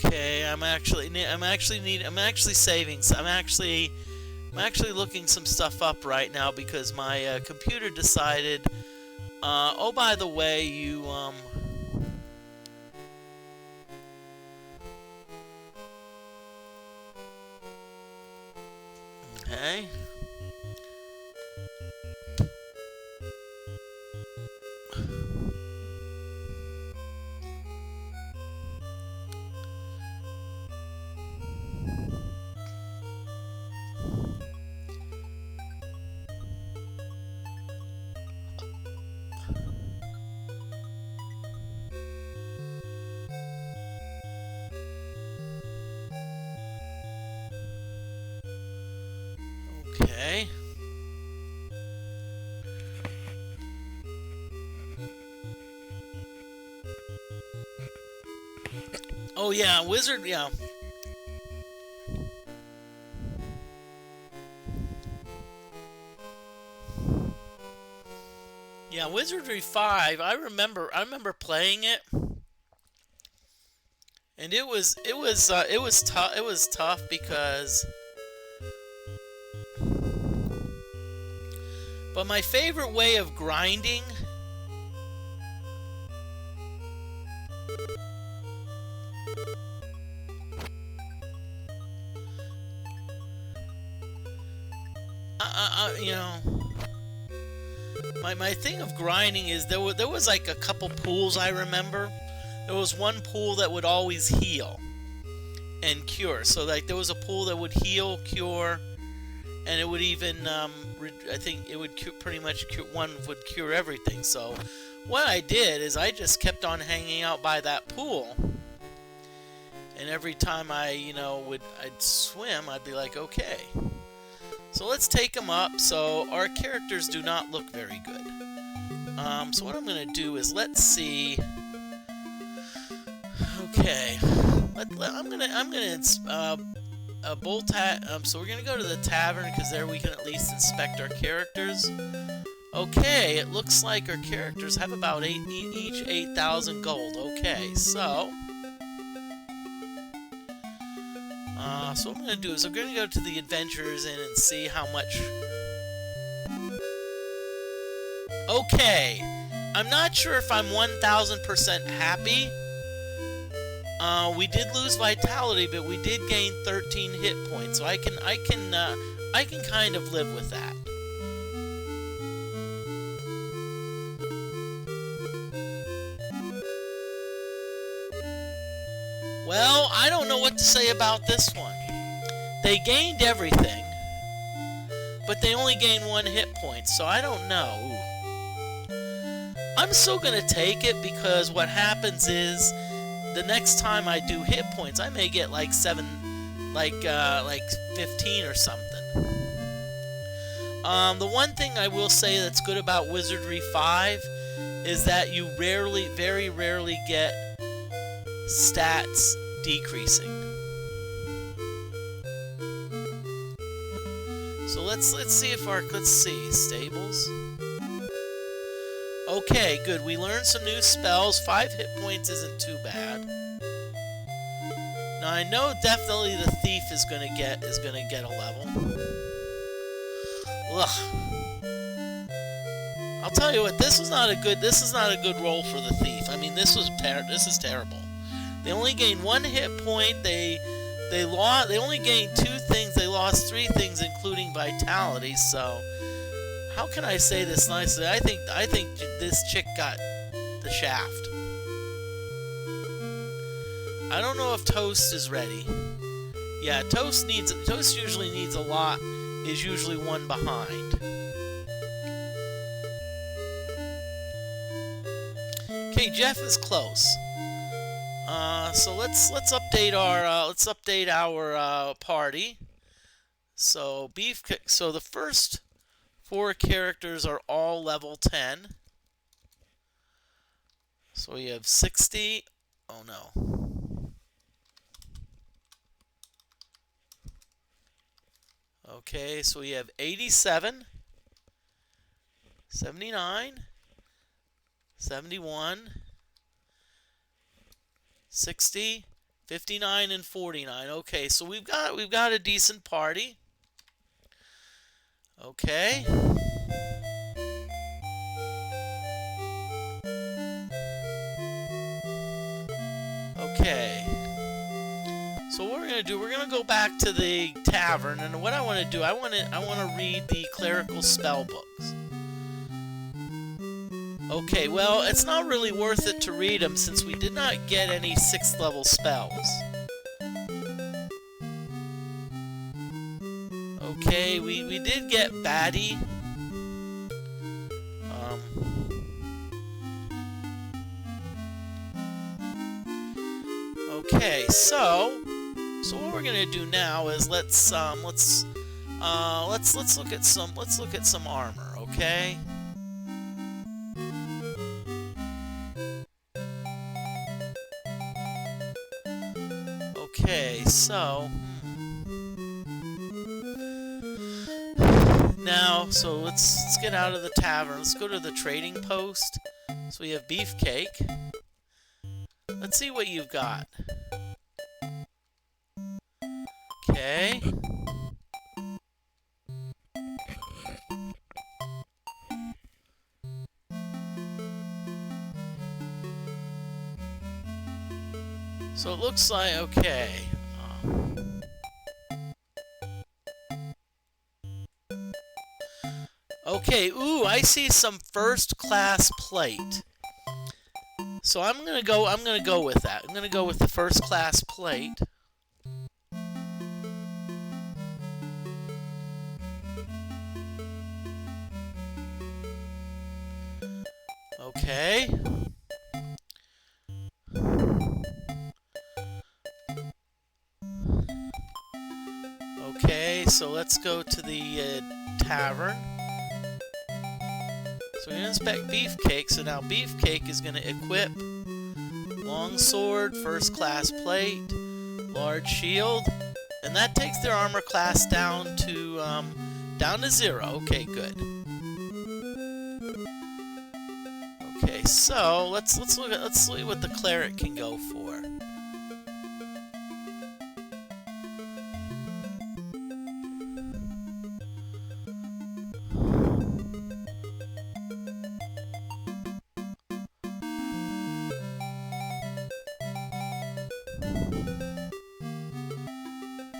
Okay, I'm actually saving. I'm actually looking some stuff up right now because my computer decided. Oh, by the way, you Okay. Okay. Oh yeah, Wizard, yeah. Yeah, Wizardry 5, I remember playing it. And it was tough. It was tough because but my favorite way of grinding you know, my thing of grinding is there was like a couple pools I remember. There was one pool that would always heal and cure. So like there was a pool that would heal, cure, and it would even I think it would pretty much cure, one would cure everything. So what I did is I just kept on hanging out by that pool. And every time I'd swim, I'd be like, okay. So let's take them up. So our characters do not look very good. So what I'm going to do is let's see. Okay, I'm gonna bolt so we're gonna go to the tavern because there we can at least inspect our characters. Okay, it looks like our characters have about each 8,000 gold. Okay, so what I'm gonna do is I'm gonna go to the Adventurers Inn and see how much. Okay, I'm not sure if I'm 1,000% happy. We did lose vitality, but we did gain 13 hit points, so I can kind of live with that. Well, I don't know what to say about this one. They gained everything, but they only gained 1 hit point, so I don't know. Ooh. I'm still gonna take it because what happens is, the next time I do hit points, I may get like 15 or something. The one thing I will say that's good about Wizardry 5 is that you very rarely get stats decreasing. So let's see if let's see stables. Okay, good. We learned some new spells. 5 hit points isn't too bad. Now I know definitely the thief is gonna get a level. Ugh. I'll tell you what, this is not a good roll for the thief. I mean, this is terrible. They only gained 1 hit point. They only gained 2 things. They lost 3 things, including vitality. So. How can I say this nicely? I think this chick got the shaft. I don't know if Toast is ready. Yeah, Toast usually needs a lot, is usually one behind. Okay, Jeff is close. So let's update our party. So so the first 4 characters are all level 10. So we have 60. Oh no. Okay, so we have 87, 79, 71, 60, 59, and 49. Okay, so we've got a decent party. Okay. Okay. So what we're gonna do, we're gonna go back to the tavern, and what I want to do, I want to read the clerical spell books. Okay, well, it's not really worth it to read them since we did not get any 6th level spells. Okay, we did get Batty. Okay, so what we're gonna do now is let's look at some armor. Okay. Okay, so now, so let's get out of the tavern. Let's go to the trading post. So we have Beefcake. Let's see what you've got. Okay. So it looks like, okay. Okay, ooh, I see some first class plate. So I'm gonna go with that. I'm gonna go with the first class plate. Okay. Okay, so let's go to the tavern. So we're going to inspect Beefcake. So now Beefcake is going to equip Longsword, First Class Plate, Large Shield, and that takes their armor class down to 0. Okay, good. Okay, so let's see what the cleric can go for.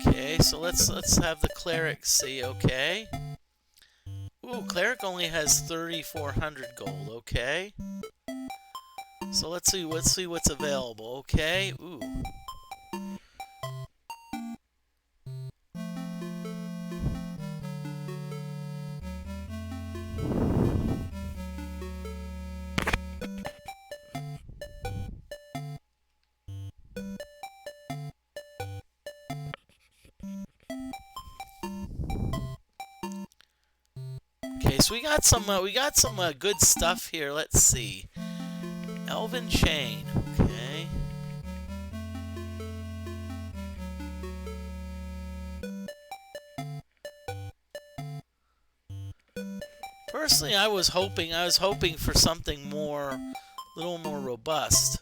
Okay, so let's have the cleric see. Okay. Ooh, cleric only has 3,400 gold. Okay. So let's see what's available. Okay. Ooh. Okay, so we got some good stuff here. Let's see. Elven Chain. Okay. Personally, I was hoping for something a little more robust.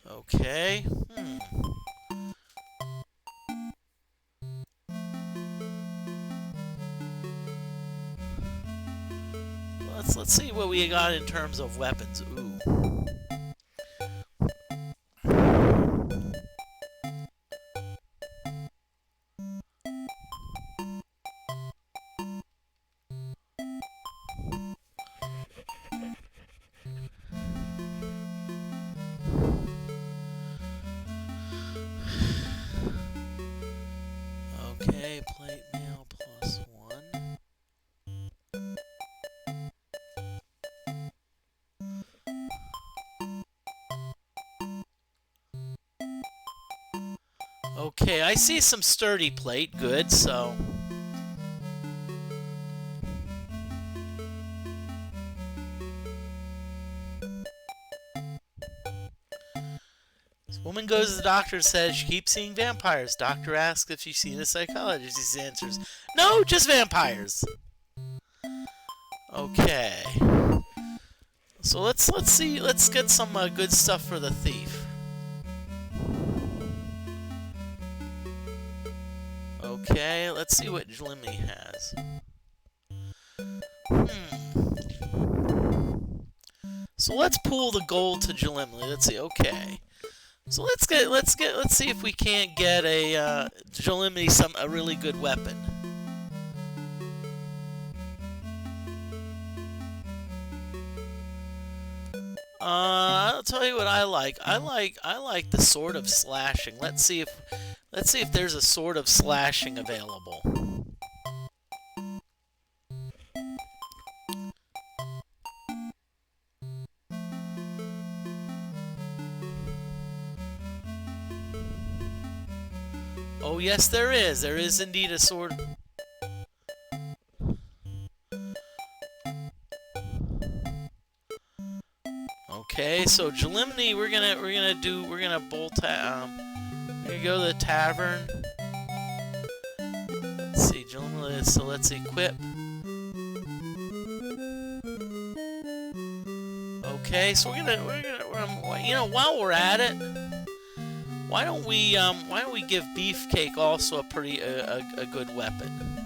Okay. let's see what we got in terms of weapons. Ooh. Okay, plate mail +1. Okay, I see some sturdy plate. Good, so... This woman goes to the doctor and says she keeps seeing vampires. Doctor asks if she's seen a psychologist. He answers, "No, just vampires." Okay. So let's see. Let's get some good stuff for the thief. Okay, let's see what Jlimmy has. So let's pool the gold to Jlimmy. Let's see. Okay. So let's see if we can't get a Jlimmy a really good weapon. I'll tell you what I like. I like the sword of slashing. Let's see if there's a sword of slashing available. Oh yes, there is. There is indeed a sword. Okay, so Jlimny, we're gonna bolt. We're gonna go to the tavern. Let's see, Jlimny. So let's equip. Okay, so we're gonna you know, while we're at it, why don't we give Beefcake also a good weapon?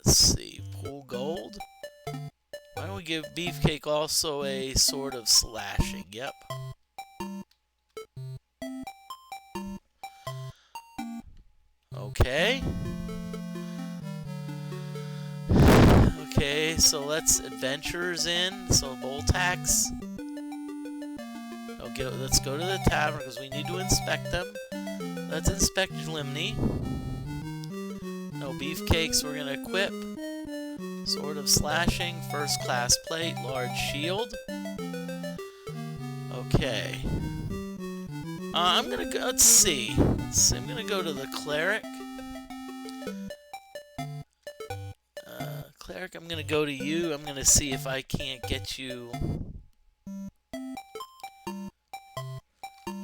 Let's see, pool gold. Why don't we give Beefcake also a sword of slashing? Yep. Okay. Okay, so let's adventurers in. So Boltax. Okay, let's go to the tavern because we need to inspect them. Let's inspect Jlimny. No beefcakes. We're gonna equip. Sword of slashing, first class plate, large shield. Okay. I'm gonna go. Let's see. I'm gonna go to the cleric. Cleric, I'm gonna go to you. I'm gonna see if I can't get you.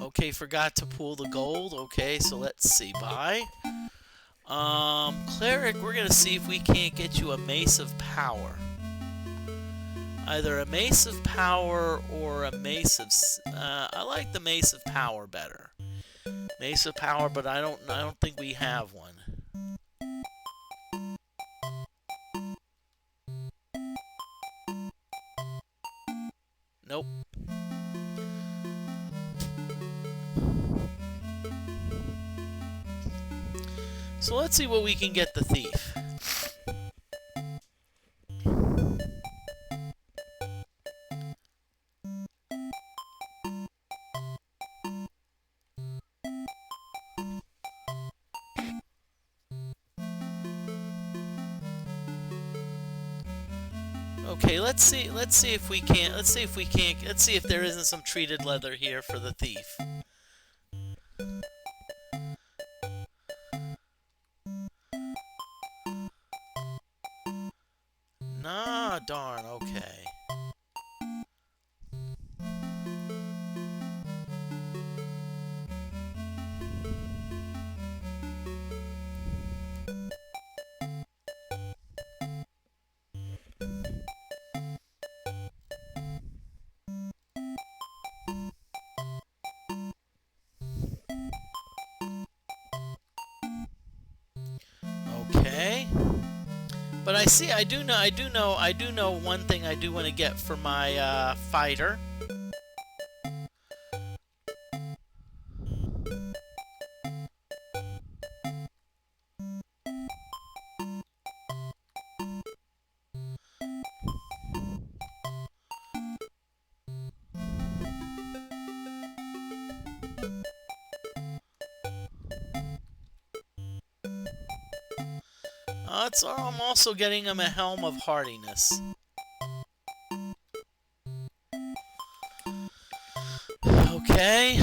Okay, forgot to pull the gold. Okay, so let's see. Buy. Cleric, we're gonna see if we can't get you a Mace of Power. Either a Mace of Power or a Mace of... I like the Mace of Power better. Mace of Power, but I don't think we have one. Nope. So let's see what we can get the thief. Okay, let's see if we can't, let's see if there isn't some treated leather here for the thief. Nah, darn, okay. Okay. But I do know one thing I do want to get for my fighter. I'm also getting him a Helm of Hardiness. Okay.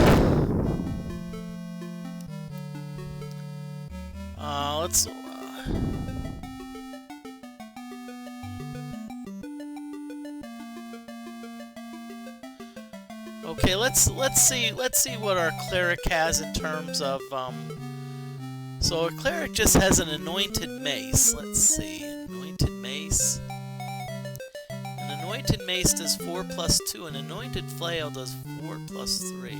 Let's. Okay, let's see what our cleric has in terms of So our cleric just has an anointed mace. Let's see, anointed mace. An anointed mace does 4 plus 2. An anointed flail does 4 plus 3.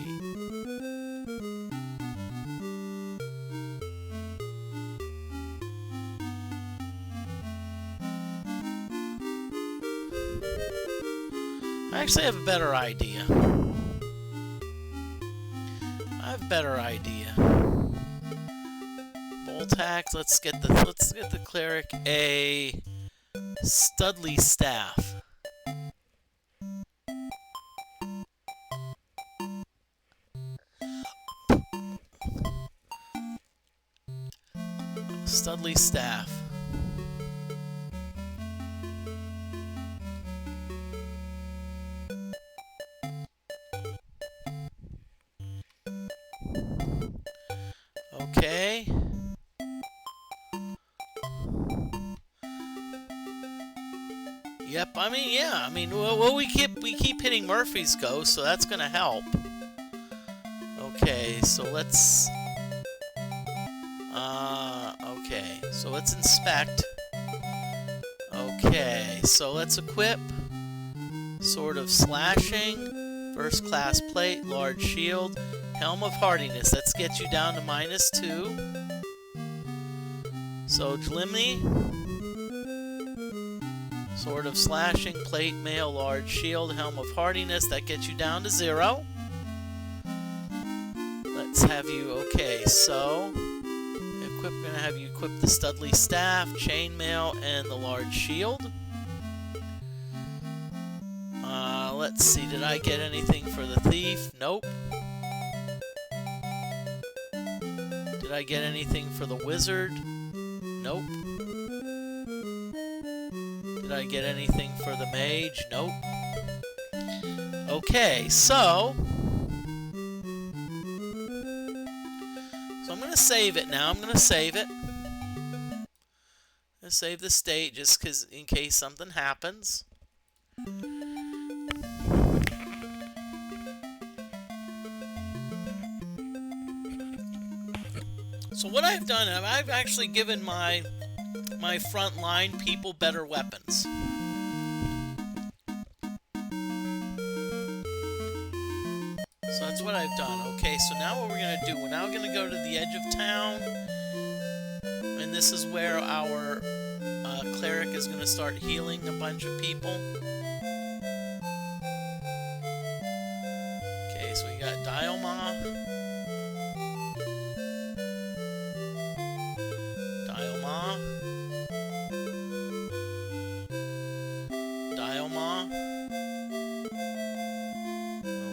I actually have a better idea. I have a better idea. Bolt axe. Let's get the cleric a Studley staff. Studley staff. Okay. Yep. I mean, yeah. I mean, well, we keep hitting Murphy's Ghost, so that's gonna help. Okay, so let's. Okay, so let's inspect. Okay, so let's equip. Sword of Slashing, First Class Plate, Large Shield, Helm of Hardiness. Let's get you down to -2. So Glimney, Sword of Slashing, Plate, Mail, Large Shield, Helm of Hardiness. That gets you down to 0. Let's have you. Okay, so we're gonna have you equip the Studley Staff, Chainmail, and the Large Shield. Let's see, did I get anything for the Thief? Nope. Did I get anything for the Wizard? Nope. Did I get anything for the Mage? Nope. Okay, so I'm going to save it now. I'm going to save it. I'm going to save the state just because in case something happens. So what I've done, I've actually given my frontline people better weapons. So that's what I've done. Okay, so now what we're going to do, we're now going to go to the edge of town. And this is where our cleric is going to start healing a bunch of people. Okay, so we got Dialma.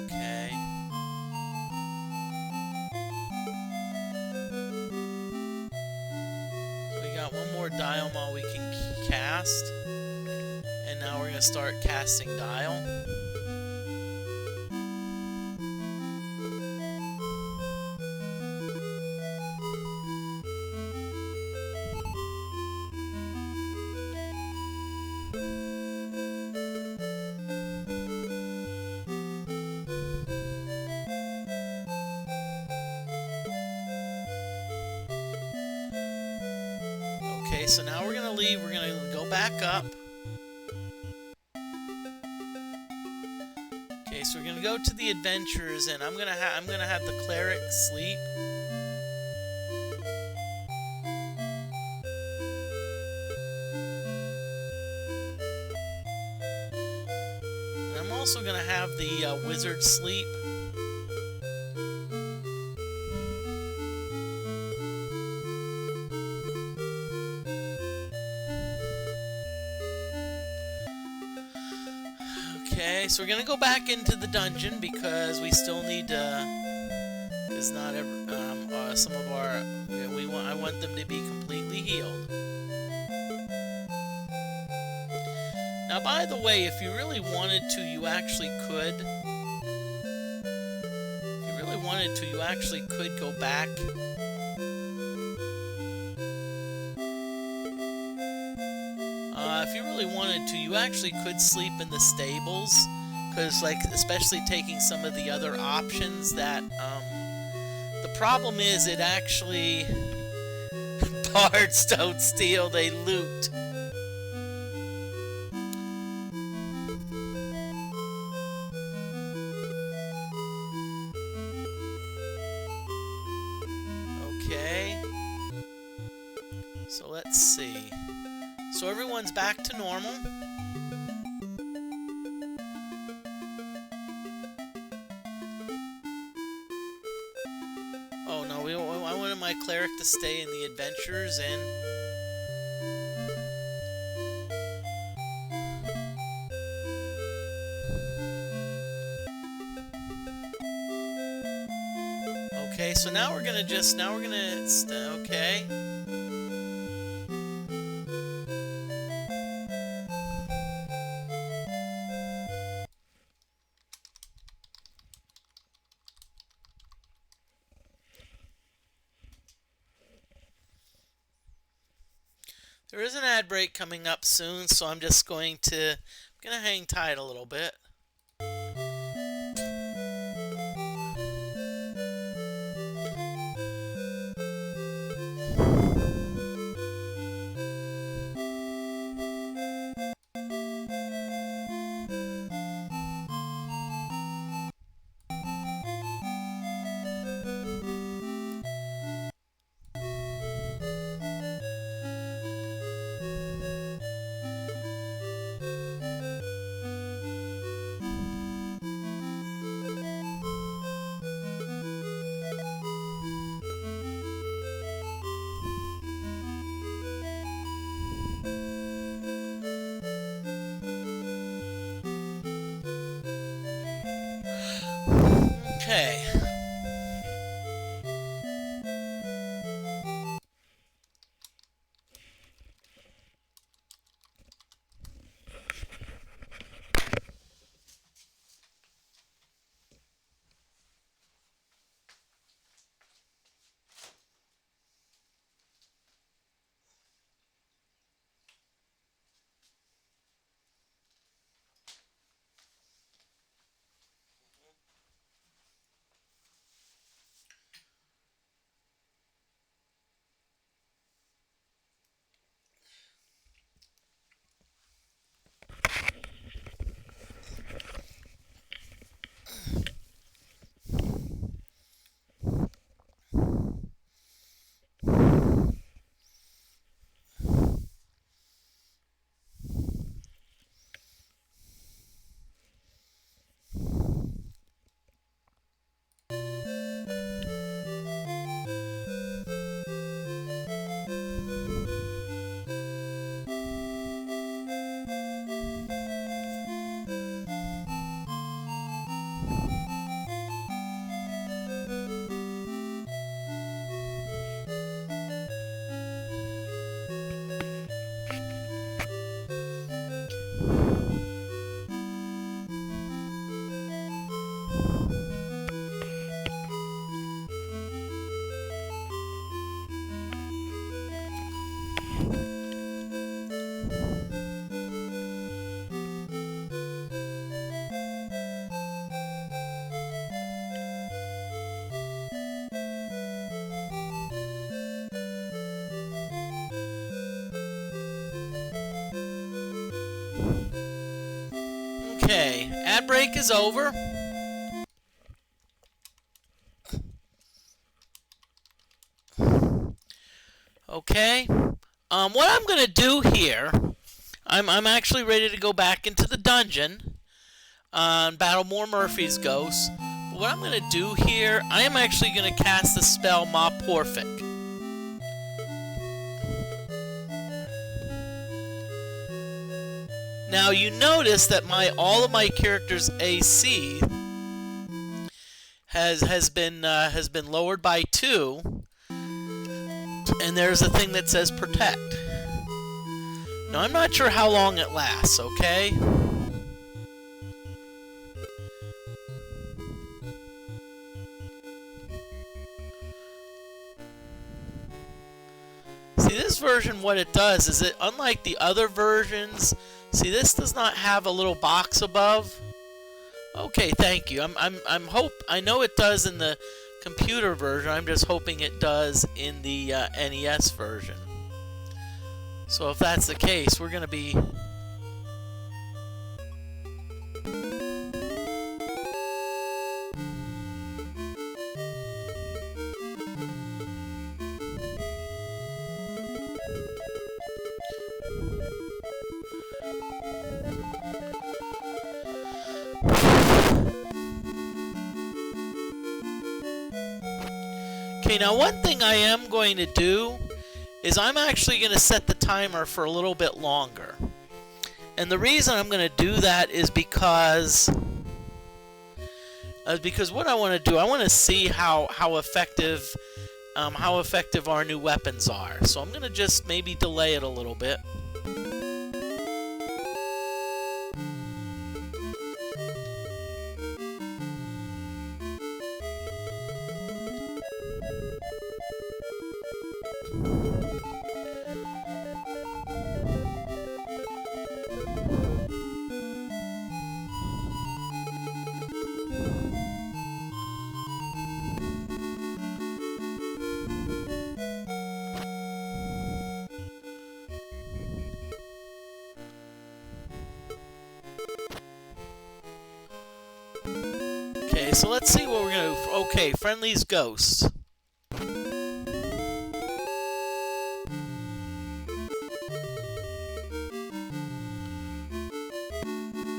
Okay. So we got one more Dialma we can cast. And now we're going to start casting Dial. Okay, so now we're gonna leave. We're gonna go back up. Okay, so we're gonna go to the adventurers, and I'm gonna have the cleric sleep. also going to have the wizard sleep. Okay, so we're going to go back into the dungeon because we still need to... Because not every... some of our... I want them to be completely healed. Now, by the way, if you really wanted to, you actually could. If you really wanted to, you actually could go back. If you really wanted to, you actually could sleep in the stables. Because, like, especially taking some of the other options that, the problem is it actually... Bards don't steal, they loot. Okay. So let's see. So everyone's back to normal. Oh no, I wanted my cleric to stay in the adventures and... Okay, so now we're gonna okay. There is an ad break coming up soon, so I'm just going to hang tight a little bit. Okay. Okay, ad break is over. Okay, what I'm gonna do here, I'm actually ready to go back into the dungeon. battle more Murphy's ghosts. But what I'm going to do here, I am actually going to cast the spell Morphic. Now you notice that all of my characters' AC has been lowered by 2, and there's a thing that says protect. Now I'm not sure how long it lasts. Okay. See, this version, what it does is it, unlike the other versions, see, this does not have a little box above. Okay, thank you. I know it does in the computer version. I'm just hoping it does in the NES version. So if that's the case, we're gonna be. Okay, now one thing I am going to do is I'm actually going to set the timer for a little bit longer. And the reason I'm going to do that is because what I want to do, I want to see how effective our new weapons are. So I'm going to just maybe delay it a little bit. Okay, so let's see what we're gonna do. Okay, Friendly's Ghosts.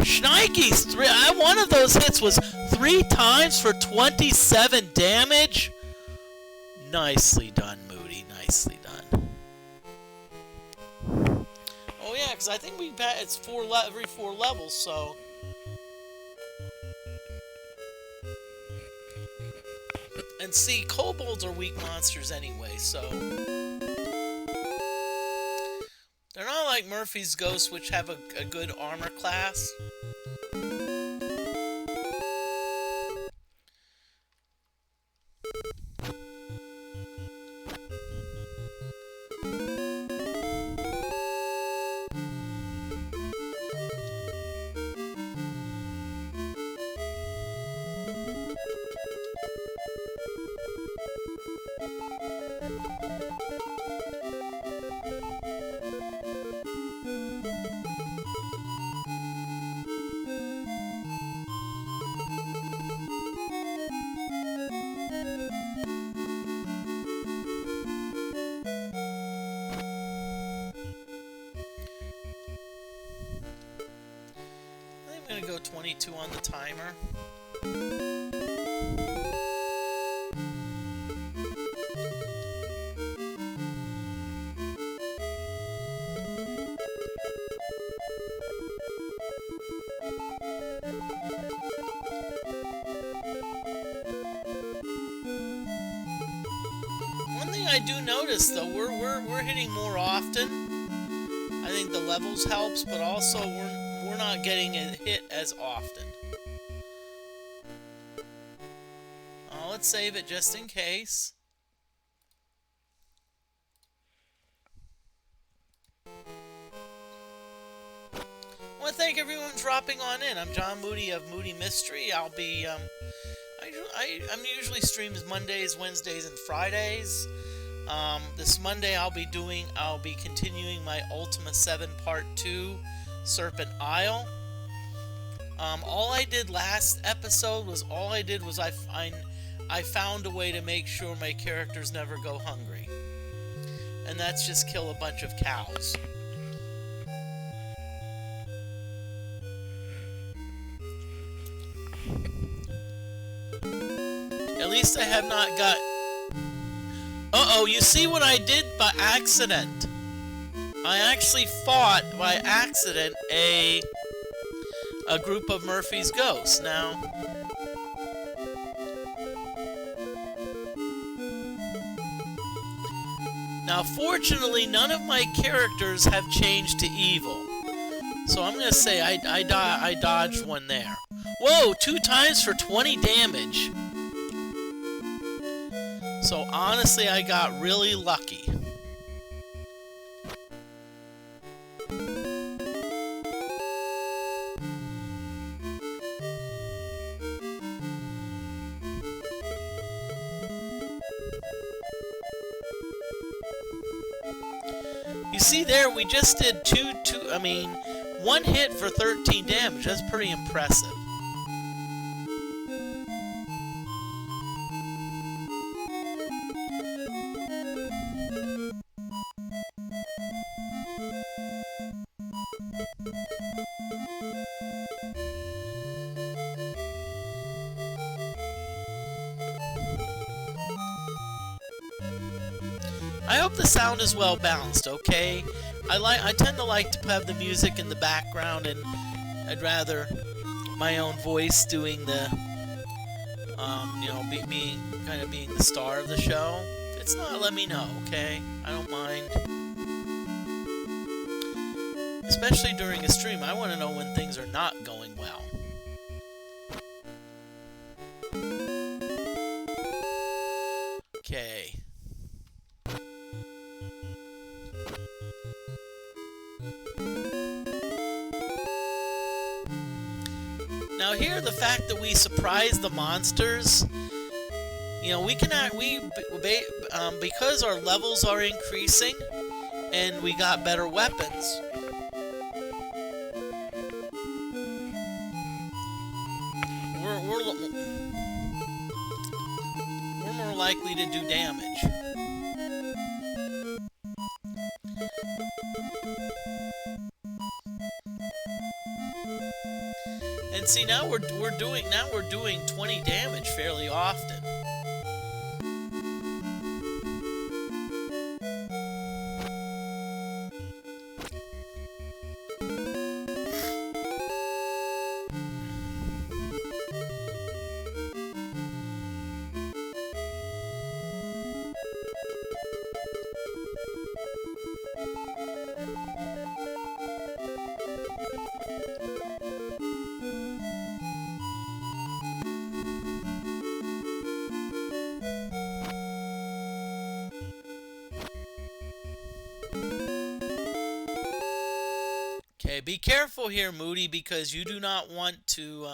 Schneike's one of those hits was 3 times for 27 damage. Nicely done, Moody. Nicely done. Oh yeah, because I think it's every 4 levels, so. And see, kobolds are weak monsters anyway, so. They're not like Murphy's Ghosts, which have a good armor class. I'm gonna go 22 on the timer. One thing I do notice though, we're hitting more often. I think the levels helps, but also we're not getting a hit as often. Let's save it just in case. I want to thank everyone dropping on in. I'm John Moody of Moody Mystery. I'll be I'm usually streams Mondays, Wednesdays, and Fridays. This Monday I'll be continuing my Ultima 7 Part 2 Serpent Isle. All I did last episode was I found a way to make sure my characters never go hungry. And that's just kill a bunch of cows. At least I have not got... Uh-oh, you see what I did by accident? I actually fought by accident a group of Murphy's ghosts. Now, fortunately, none of my characters have changed to evil. So I'm going to say I dodged one there. Whoa, 2 times for 20 damage. So honestly, I got really lucky. You see there, we just did 1 hit for 13 damage. That's pretty impressive. I hope the sound is well balanced, okay? I tend to like to have the music in the background, and I'd rather my own voice doing the, being the star of the show. If it's not, let me know, okay? I don't mind. Especially during a stream, I want to know when things are not going well. Okay. Now here, the fact that we surprise the monsters, because our levels are increasing and we got better weapons, we're more likely to do damage. And see, now we're doing 20 damage fairly often. Okay, be careful here, Moody, because you do not want to,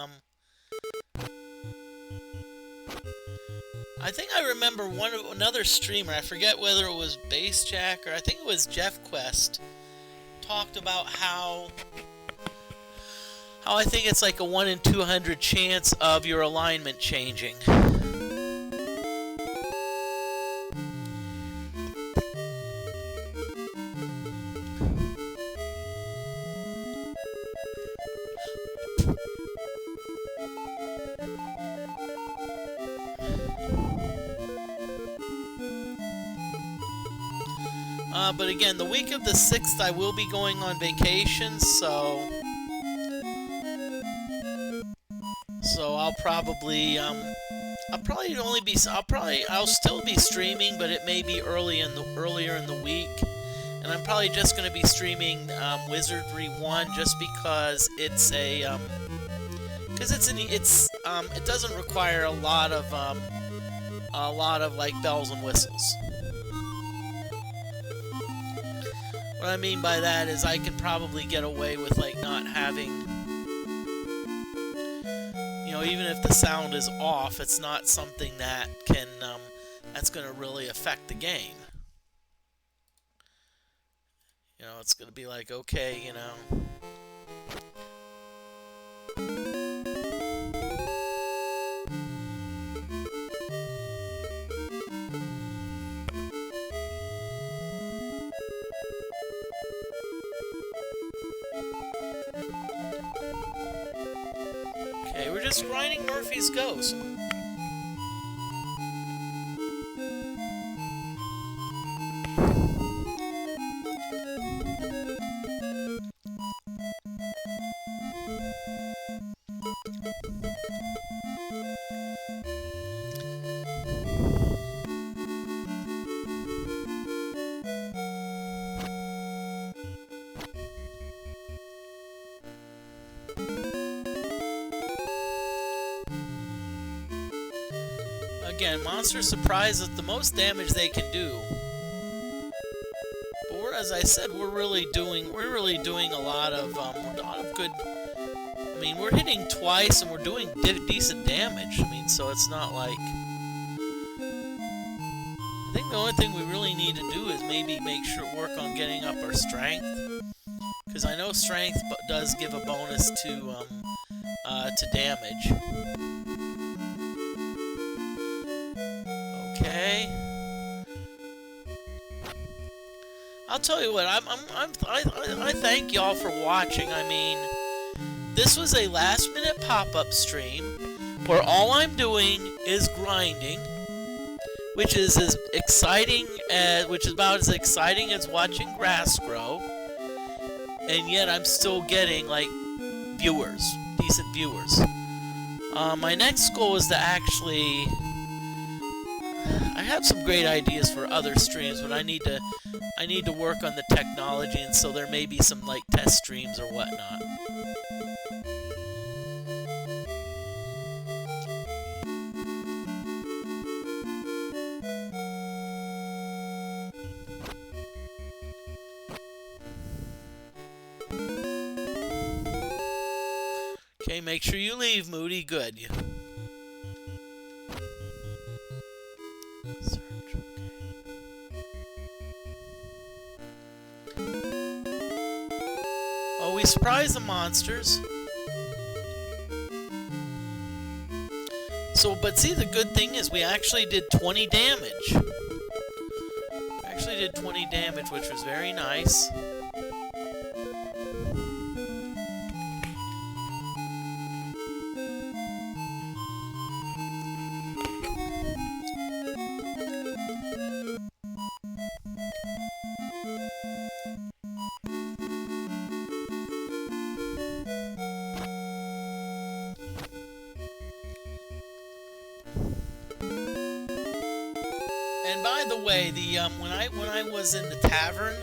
I think I remember another streamer, I forget whether it was Base Jack or I think it was Jeff Quest, talked about how I think it's like a 1 in 200 chance of your alignment changing. But again, the week of the 6th, I will be going on vacation, so I'll probably, I'll still be streaming, but it may be earlier in the week, and I'm probably just going to be streaming Wizardry 1 just because it's it doesn't require a lot of like bells and whistles. What I mean by that is I can probably get away with like not having, even if the sound is off, it's not something that can that's going to really affect the game. It's going to be like, okay, just grinding Murphy's Ghost. Again, monster surprise is the most damage they can do. But as I said, we're really doing a lot of good. I mean, we're hitting twice and we're doing decent damage. I mean, so it's not like. I think the only thing we really need to do is maybe work on getting up our strength, because I know strength does give a bonus to damage. Okay. I'll tell you what. I thank y'all for watching. I mean, this was a last-minute pop-up stream where all I'm doing is grinding, which is as exciting which is about as exciting as watching grass grow, and yet I'm still getting like decent viewers. My next goal is to actually. I have some great ideas for other streams, but I need to work on the technology, and so there may be some like test streams or whatnot. Okay, make sure you leave, Moody. Good. Oh, we surprised the monsters. So, but see, the good thing is we actually did 20 damage. We actually did 20 damage, which was very nice. And by the way, when I was in the tavern,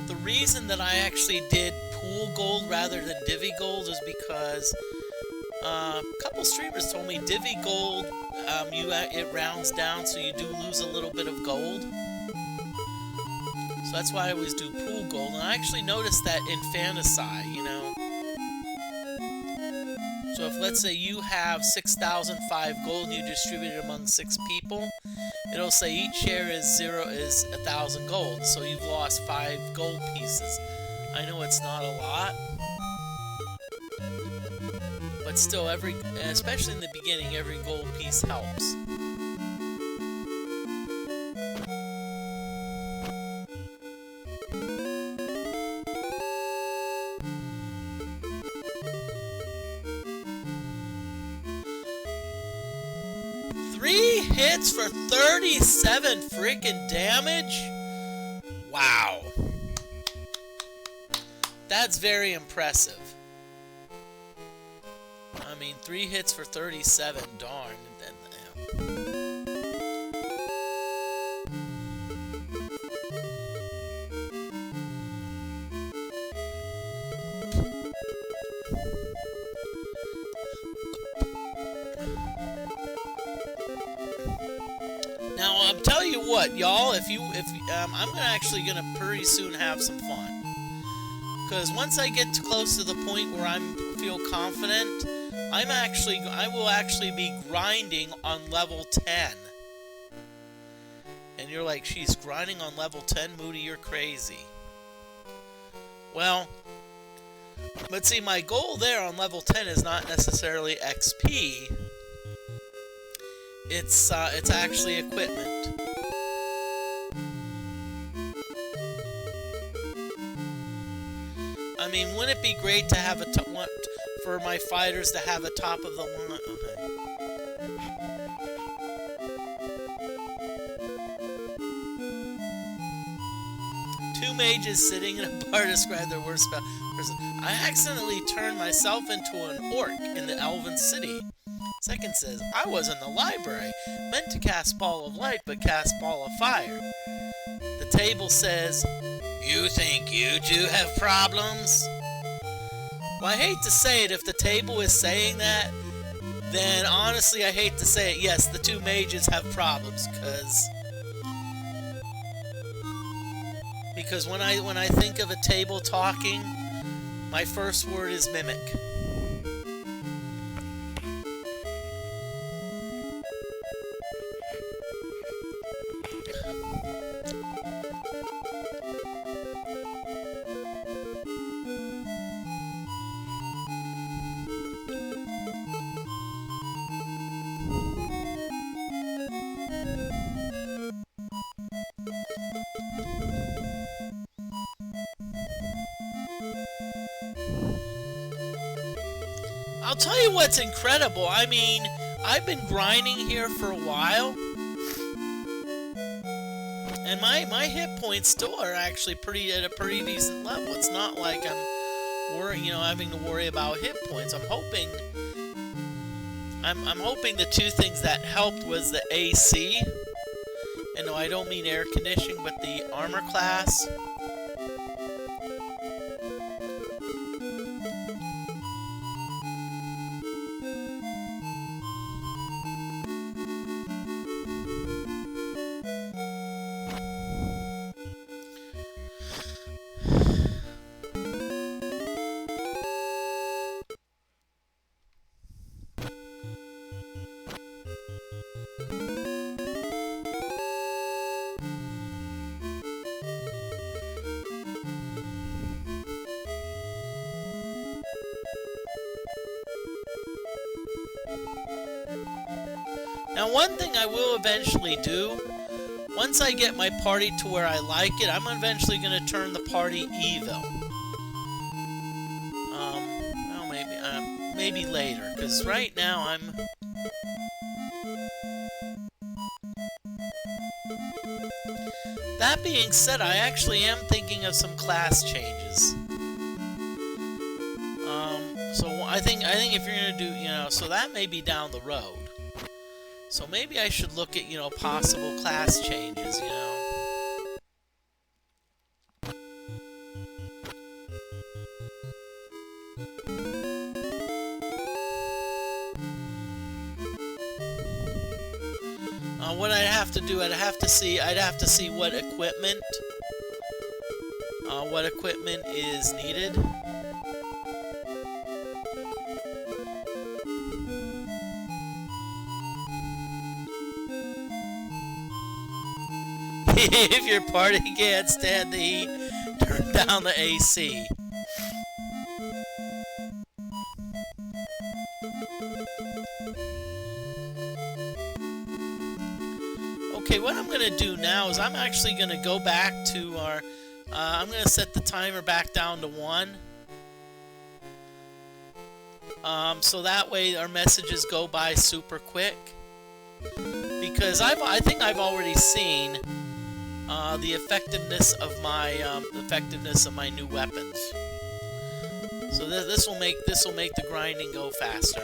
the reason that I actually did pool gold rather than divvy gold is because a couple streamers told me divvy gold it rounds down, so you do lose a little bit of gold. So that's why I always do pool gold, and I actually noticed that in Fantasy, you know. So if, let's say, you have 6,005 gold and you distribute it among 6 people, it'll say each share is 1,000 gold, so you've lost 5 gold pieces. I know it's not a lot, but still, especially in the beginning, every gold piece helps. Hits for 37 freaking damage? Wow. That's very impressive. I mean, 3 hits for 37, darn. Now, I'm telling you what, y'all, I'm gonna pretty soon have some fun. Because once I get close to the point where I feel confident, I will actually be grinding on level 10. And you're like, she's grinding on level 10, Moody, you're crazy. Well, but see, my goal there on level 10 is not necessarily XP. It's actually equipment. I mean, wouldn't it be great to have for my fighters to have a top of the line. Okay. Two mages sitting in a bar describe their worst spell. I accidentally turned myself into an orc in the Elven City. Second says, I was in the library, meant to cast Ball of Light, but cast Ball of Fire. The table says, you think you two have problems? Well, I hate to say it, if the table is saying that, then honestly I hate to say it, yes, the two mages have problems, because when I think of a table talking, my first word is mimic. I'll tell you what's incredible. I mean, I've been grinding here for a while, and my hit points still are actually at a pretty decent level. It's not like I'm having to worry about hit points. I'm hoping the two things that helped was the AC, and no, I don't mean air conditioning, but the armor class. Now, one thing I will eventually do, once I get my party to where I like it, I'm eventually going to turn the party evil. Well, maybe later, because right now I'm... That being said, I actually am thinking of some class changes. So I think if you're going to do, so that may be down the road. So maybe I should look at, possible class changes, What I'd have to do, I'd have to see what equipment is needed. If your party can't stand the heat, turn down the AC. Okay, what I'm going to do now is I'm actually going to go back to our... I'm going to set the timer back down to 1. So that way our messages go by super quick. Because I think I've already seen the effectiveness of my new weapons. So this will make the grinding go faster.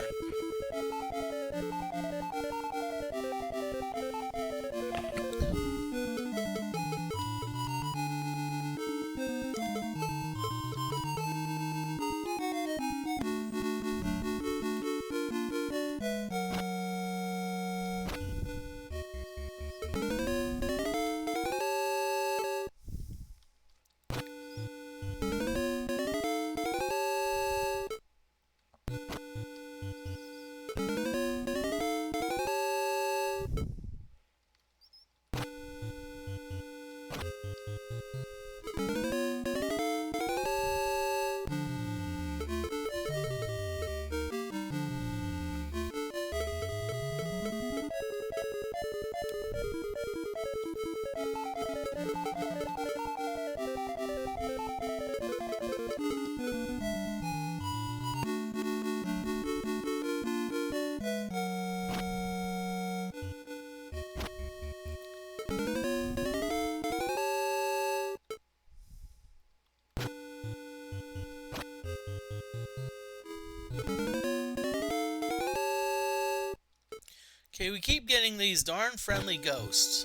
Okay, we keep getting these darn friendly ghosts.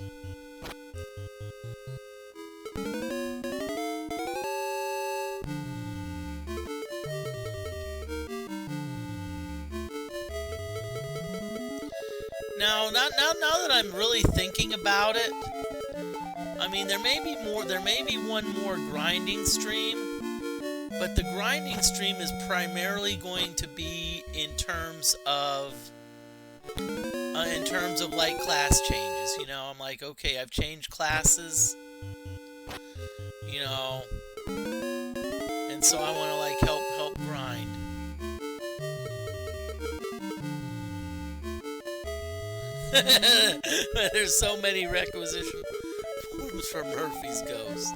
Now that I'm really thinking about it, I mean, there may be one more grinding stream, but the grinding stream is primarily going to be in terms of like class changes. You know, I'm like, okay, I've changed classes, you know, and so I want to like help grind. There's so many requisition forms for Murphy's Ghost.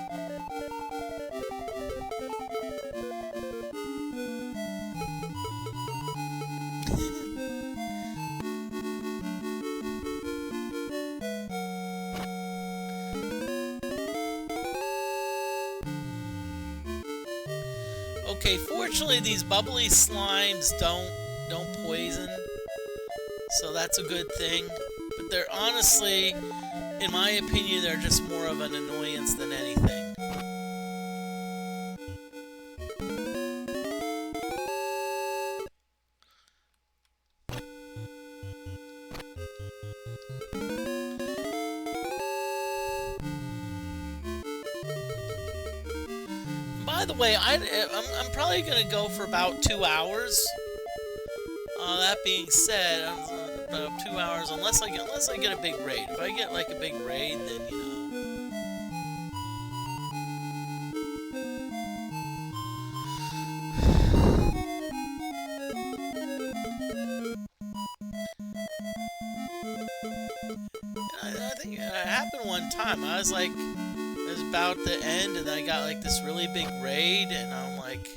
Okay, fortunately these bubbly slimes don't poison, so that's a good thing. But they're honestly, in my opinion, they're just more of an annoyance than anything. By the way, I'm probably gonna go for about 2 hours. That being said, about 2 hours unless I get a big raid. If I get like a big raid, then you know. I think it happened one time. I was like, it was about the end, and then I got like this really big raid, and I'm like,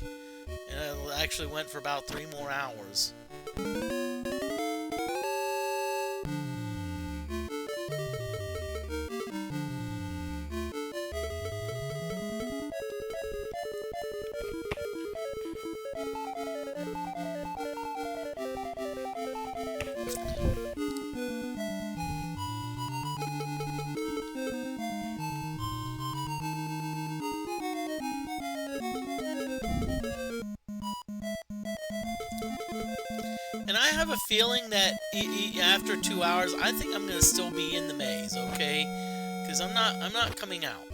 and I actually went for about 3 more hours. And I have a feeling that after 2 hours, I think I'm gonna still be in the maze, okay? Because I'm not coming out.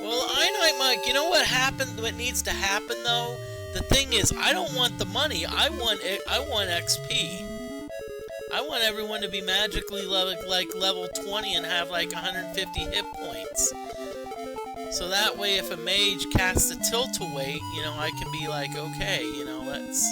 Well, I Mike, you know what happened? What needs to happen though? The thing is, I don't want the money. I want XP. I want everyone to be magically level 20 and have like 150 hit points. So that way, if a mage casts a tilt-a-weight, you know, I can be like, okay, you know, let's.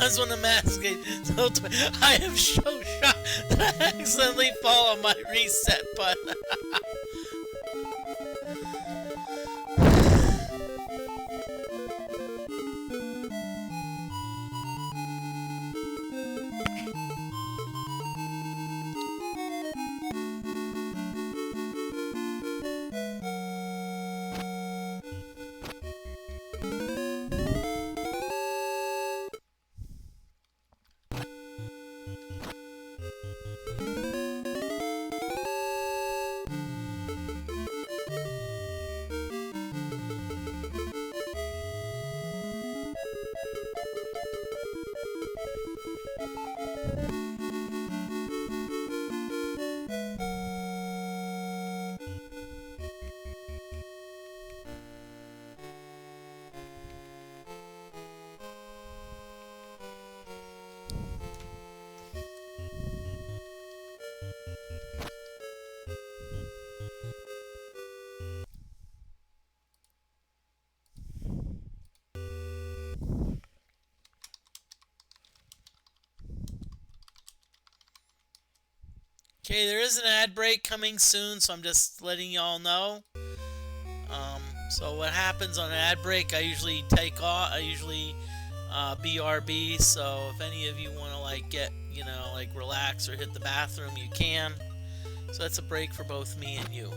runs when the mask gets so I am so shocked that I accidentally fall on my reset button. Okay, there is an ad break coming soon, so I'm just letting y'all know. So what happens on an ad break, I usually take off, I usually BRB, so if any of you want to like get, like relax or hit the bathroom, you can. So that's a break for both me and you.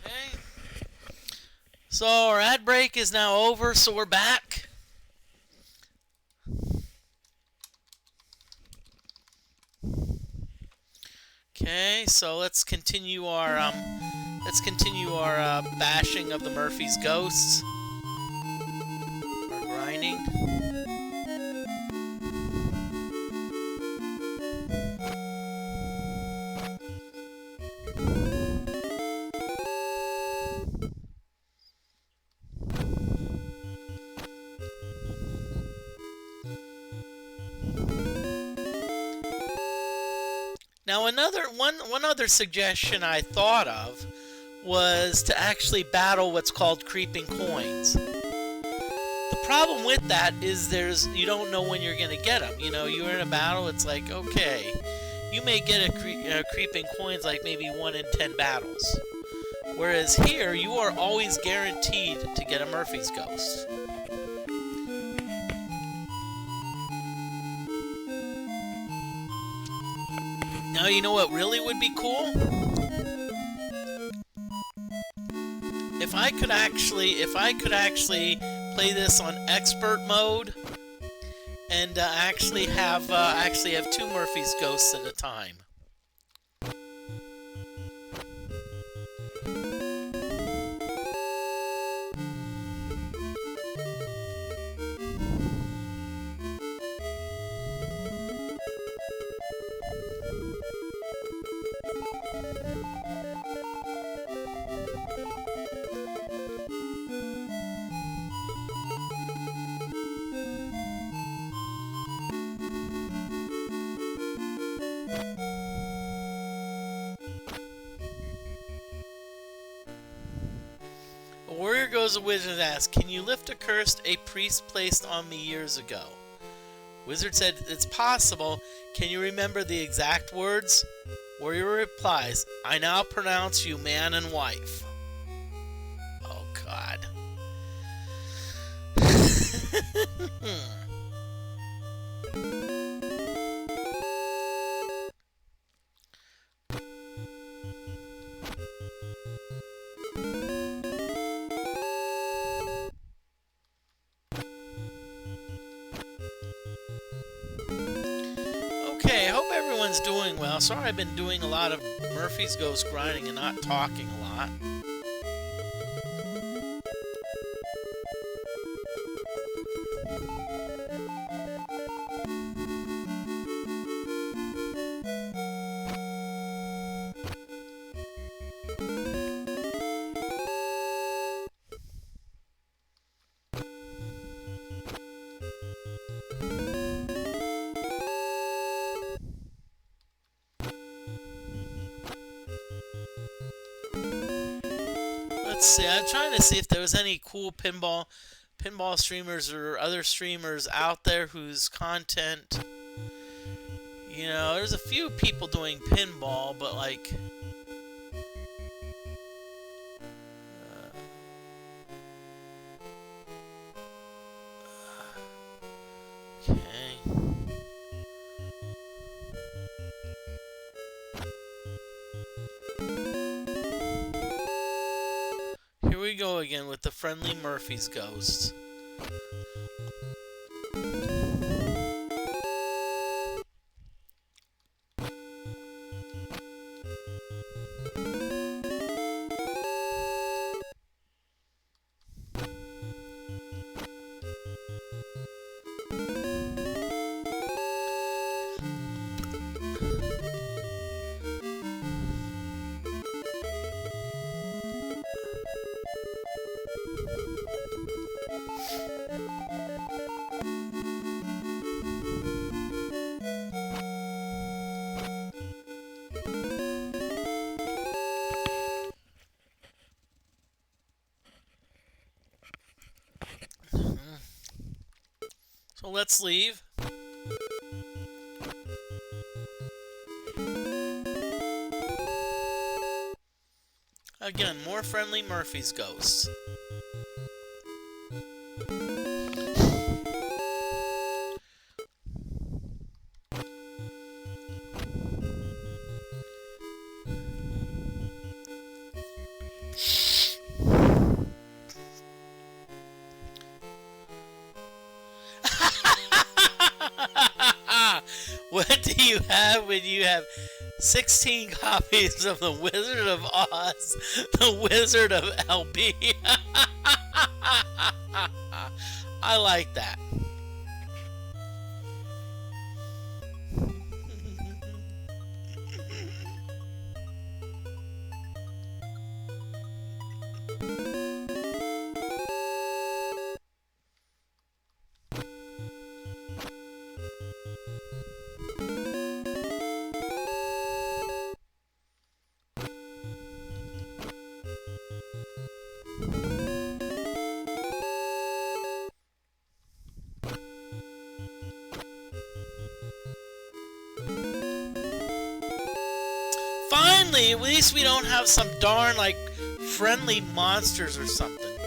Okay. So our ad break is now over, so we're back. Okay, so let's continue our bashing of the Murphy's ghosts. Our grinding. Now one other suggestion I thought of was to actually battle what's called creeping coins. The problem with that is you don't know when you're gonna get them. You're in a battle. It's like, okay, you may get a creeping coins like maybe 1 in 10 battles. Whereas here, you are always guaranteed to get a Murphy's ghost. Now you know what really would be cool? If I could actually play this on expert mode and actually have 2 Murphy's ghosts at a time. warrior goes to wizard and asks, "Can you lift a curse a priest placed on me years ago?" Wizard said, "It's possible. Can you remember the exact words?" Warrior replies, "I now pronounce you man and wife." Oh, God. Okay, I hope everyone's doing well. Sorry I've been doing a lot of Murphy's Ghost grinding and not talking a lot. Let's see, I'm trying to see if there was any cool pinball streamers or other streamers out there whose content, you know, there's a few people doing pinball, but like okay. Here we go again with the friendly Murphy's Ghost. So let's leave. Again, more friendly Murphy's Ghosts. What do you have when you have 16 copies of The Wizard of Oz, The Wizard of LB? I like that. Finally, at least we don't have some darn, like, friendly monsters or something.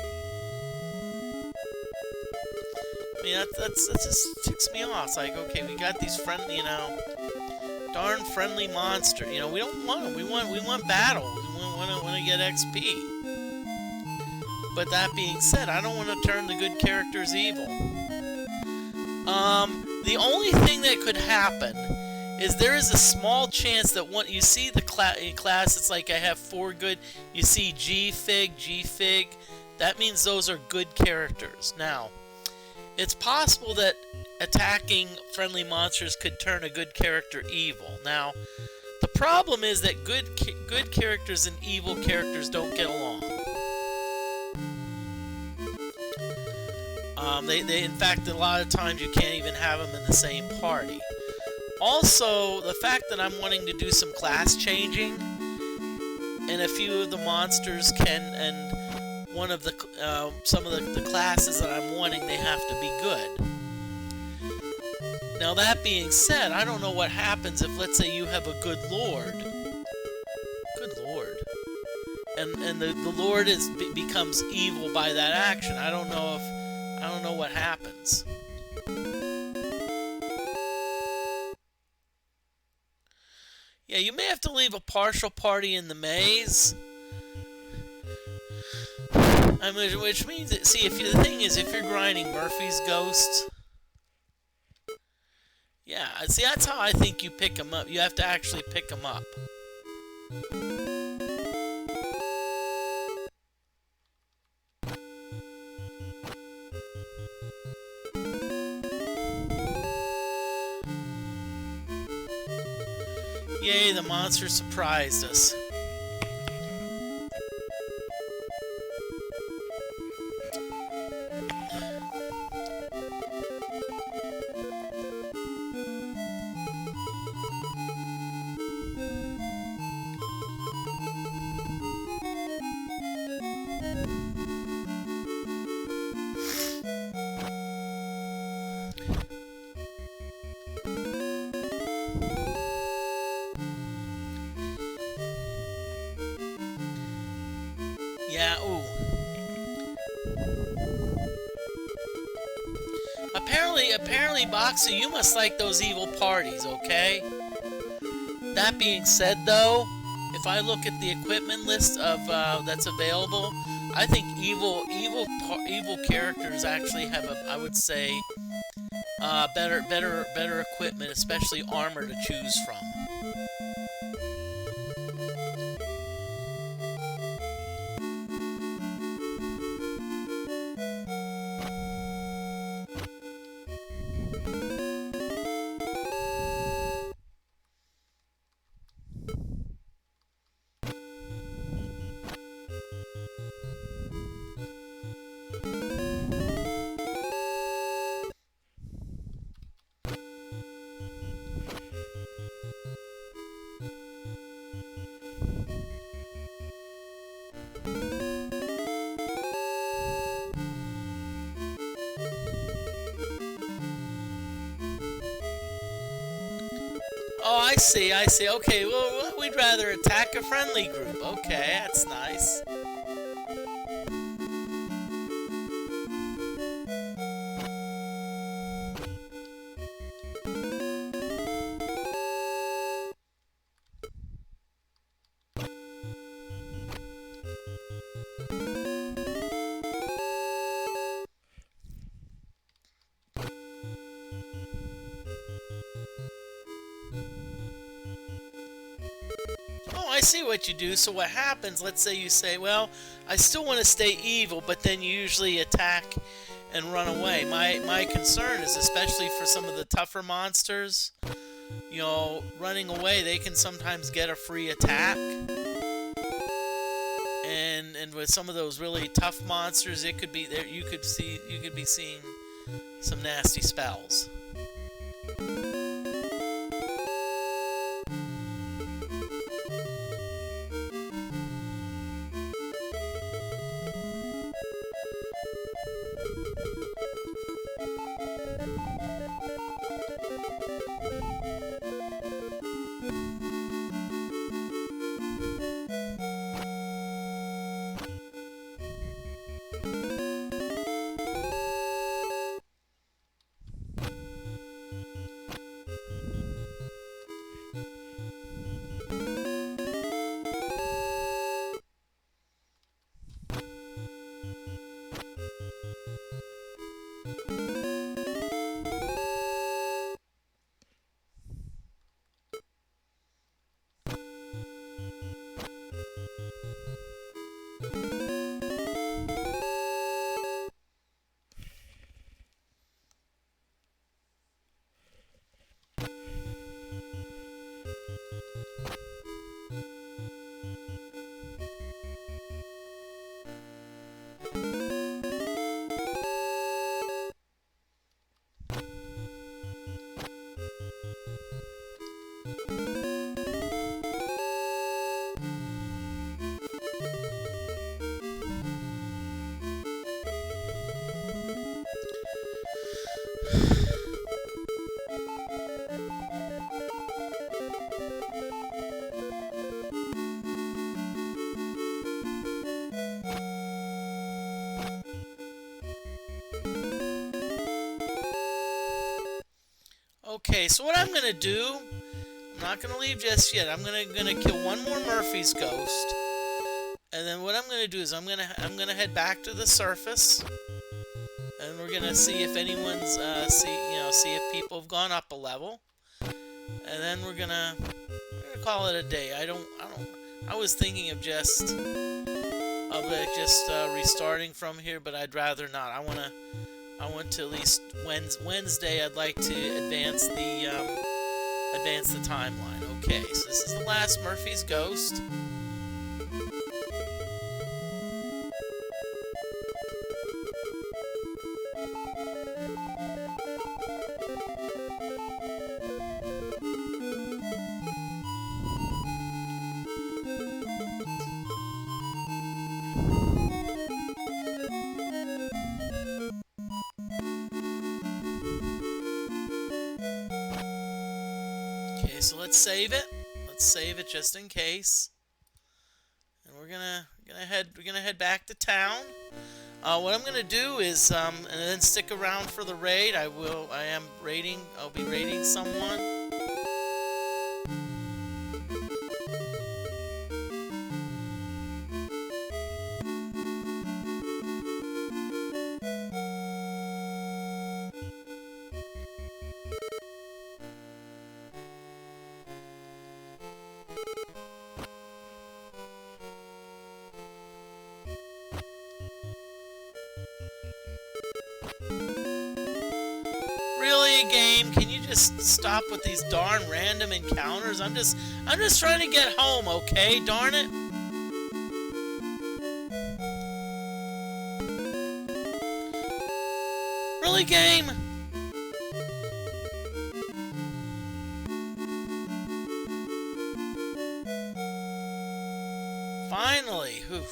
I mean, that just ticks me off. It's like, okay, we got these friendly, you know, darn friendly monster. You know, we don't want them. We want battle. We want to get XP. But that being said, I don't want to turn the good characters evil. The only thing that could happen is there is a small chance that when you see the class, it's like I have 4 good, you see G-Fig, that means those are good characters. Now, it's possible that attacking friendly monsters could turn a good character evil. Now, the problem is that good characters and evil characters don't get along. In fact, a lot of times you can't even have them in the same party. Also, the fact that I'm wanting to do some class changing, and a few of the monsters can, and one of the some of the classes that I'm wanting, they have to be good. Now that being said, I don't know what happens if, let's say, you have a good lord. Good lord. And the lord becomes evil by that action. I don't know what happens. Yeah, you may have to leave a partial party in the maze. I mean, which means that, see, the thing is, if you're grinding Murphy's Ghost, yeah, see, that's how I think you pick them up. You have to actually pick them up. Yay, the monster surprised us. Yeah, ooh. Apparently, Boxer, you must like those evil parties, okay? That being said, though, if I look at the equipment list of that's available, I think evil characters actually have I would say, better equipment, especially armor to choose from. Oh, I see. Okay, well, we'd rather attack a friendly group. Okay, that's nice. Oh, I see what you do. So what happens, let's say you say, well, I still want to stay evil, but then you usually attack and run away. My concern is, especially for some of the tougher monsters, you know, running away, they can sometimes get a free attack. And with some of those really tough monsters, it could be there. You could be seeing some nasty spells. Okay, so what I'm gonna do, I'm not gonna leave just yet. I'm gonna kill one more Murphy's ghost, and then what I'm gonna do is I'm gonna head back to the surface, and we're gonna see if anyone's see if people have gone up a level, and then we're gonna call it a day. I was thinking of just restarting from here, but I'd rather not. I want to at least Wednesday. I'd like to advance the timeline. Okay, so this is the last Murphy's ghost. Okay, so let's save it. Let's save it just in case. And we're gonna head back to town. What I'm gonna do is and then stick around for the raid. I'll be raiding someone. Really, game? Can you just stop with these darn random encounters? I'm just trying to get home, okay? Darn it. Really, game? Finally. Whew.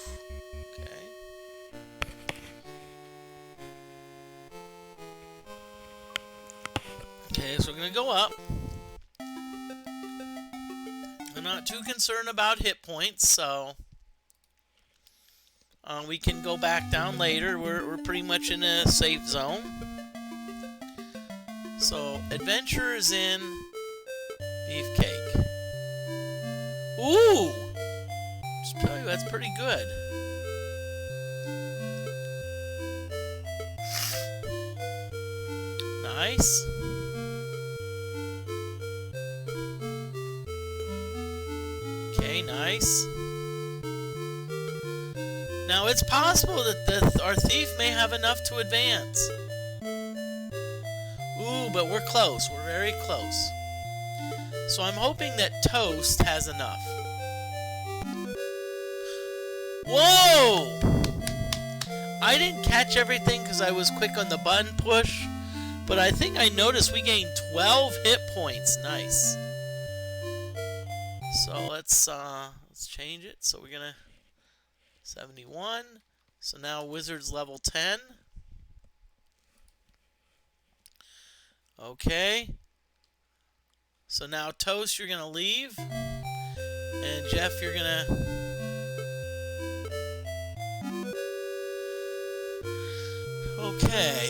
Okay, so we're going to go up. I'm not too concerned about hit points, so we can go back down later. We're pretty much in a safe zone. So, adventure is in Beefcake. Ooh! Just tell you, that's pretty good. Nice. Okay, nice. Now, it's possible that our thief may have enough to advance. Ooh, but we're close. We're very close. So I'm hoping that Toast has enough. Whoa! I didn't catch everything because I was quick on the button push, but I think I noticed we gained 12 hit points. Nice. So let's change it. So we're gonna 71. So now Wizard's level 10. Okay. So now Toast, you're gonna leave, and Jeff, you're gonna. Okay.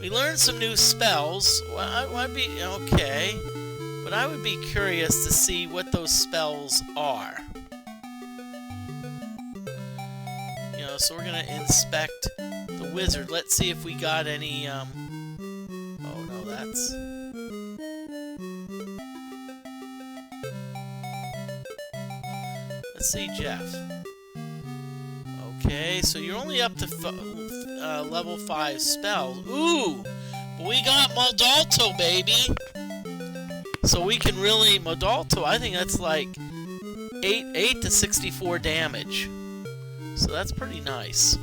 We learned some new spells. Well, I'd be okay. But I would be curious to see what those spells are. You know, so we're gonna inspect the wizard. Let's see if we got any, oh no, that's... Let's see, Jeff. Okay, so you're only up to level 5 spells. Ooh! But we got Modalto, baby! So we can really... Modalto, I think that's like 8 to 64 damage. So that's pretty nice.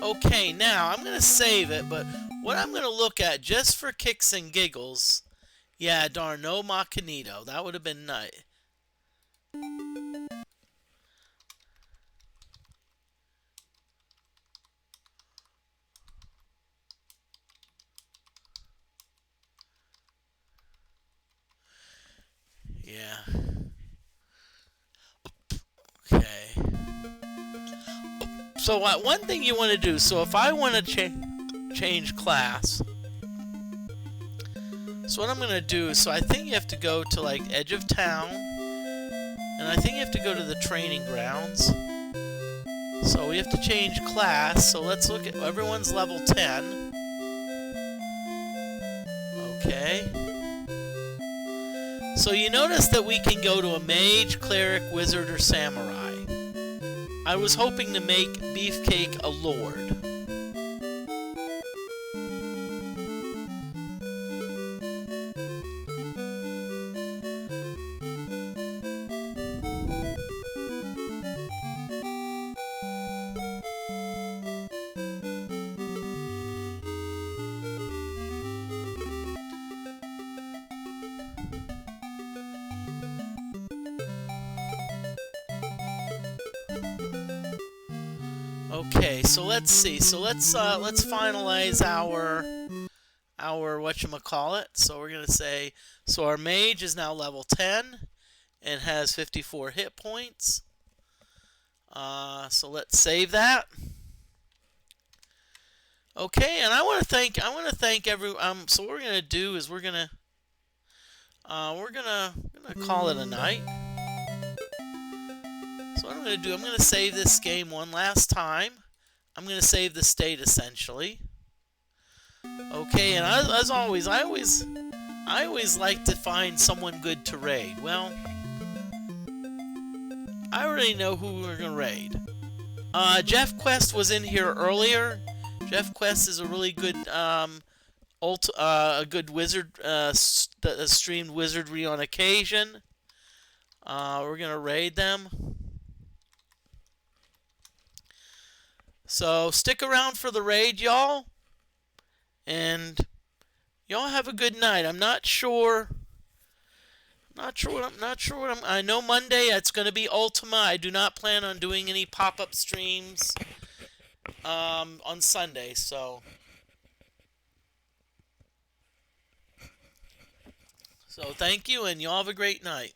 Okay, now I'm going to save it, but what I'm going to look at just for kicks and giggles... Yeah, darn, no Machinito. That would have been nice. Yeah. Okay. So one thing you want to do, so if I want to change class, so what I'm going to do, so I think you have to go to like edge of town, and I think you have to go to the training grounds. So we have to change class, so let's look at, everyone's level 10. Okay. So you notice that we can go to a mage, cleric, wizard, or samurai. I was hoping to make Beefcake a lord. Okay, so let's see. So let's finalize our whatchamacallit. So we're gonna say, so our mage is now level 10 and has 54 hit points. So let's save that. Okay, and I want to thank everyone. So what we're gonna do is we're gonna call it a night. So what I'm going to do, I'm going to save this game one last time. I'm going to save the state essentially. Okay, and as always, I always like to find someone good to raid. Well, I already know who we're going to raid. Jeff Quest was in here earlier. Jeff Quest is a really good a good wizard that streamed Wizardry on occasion. We're going to raid them. So stick around for the raid, y'all, and y'all have a good night. I'm not sure. I know Monday it's going to be Ultima. I do not plan on doing any pop-up streams on Sunday. So thank you, and y'all have a great night.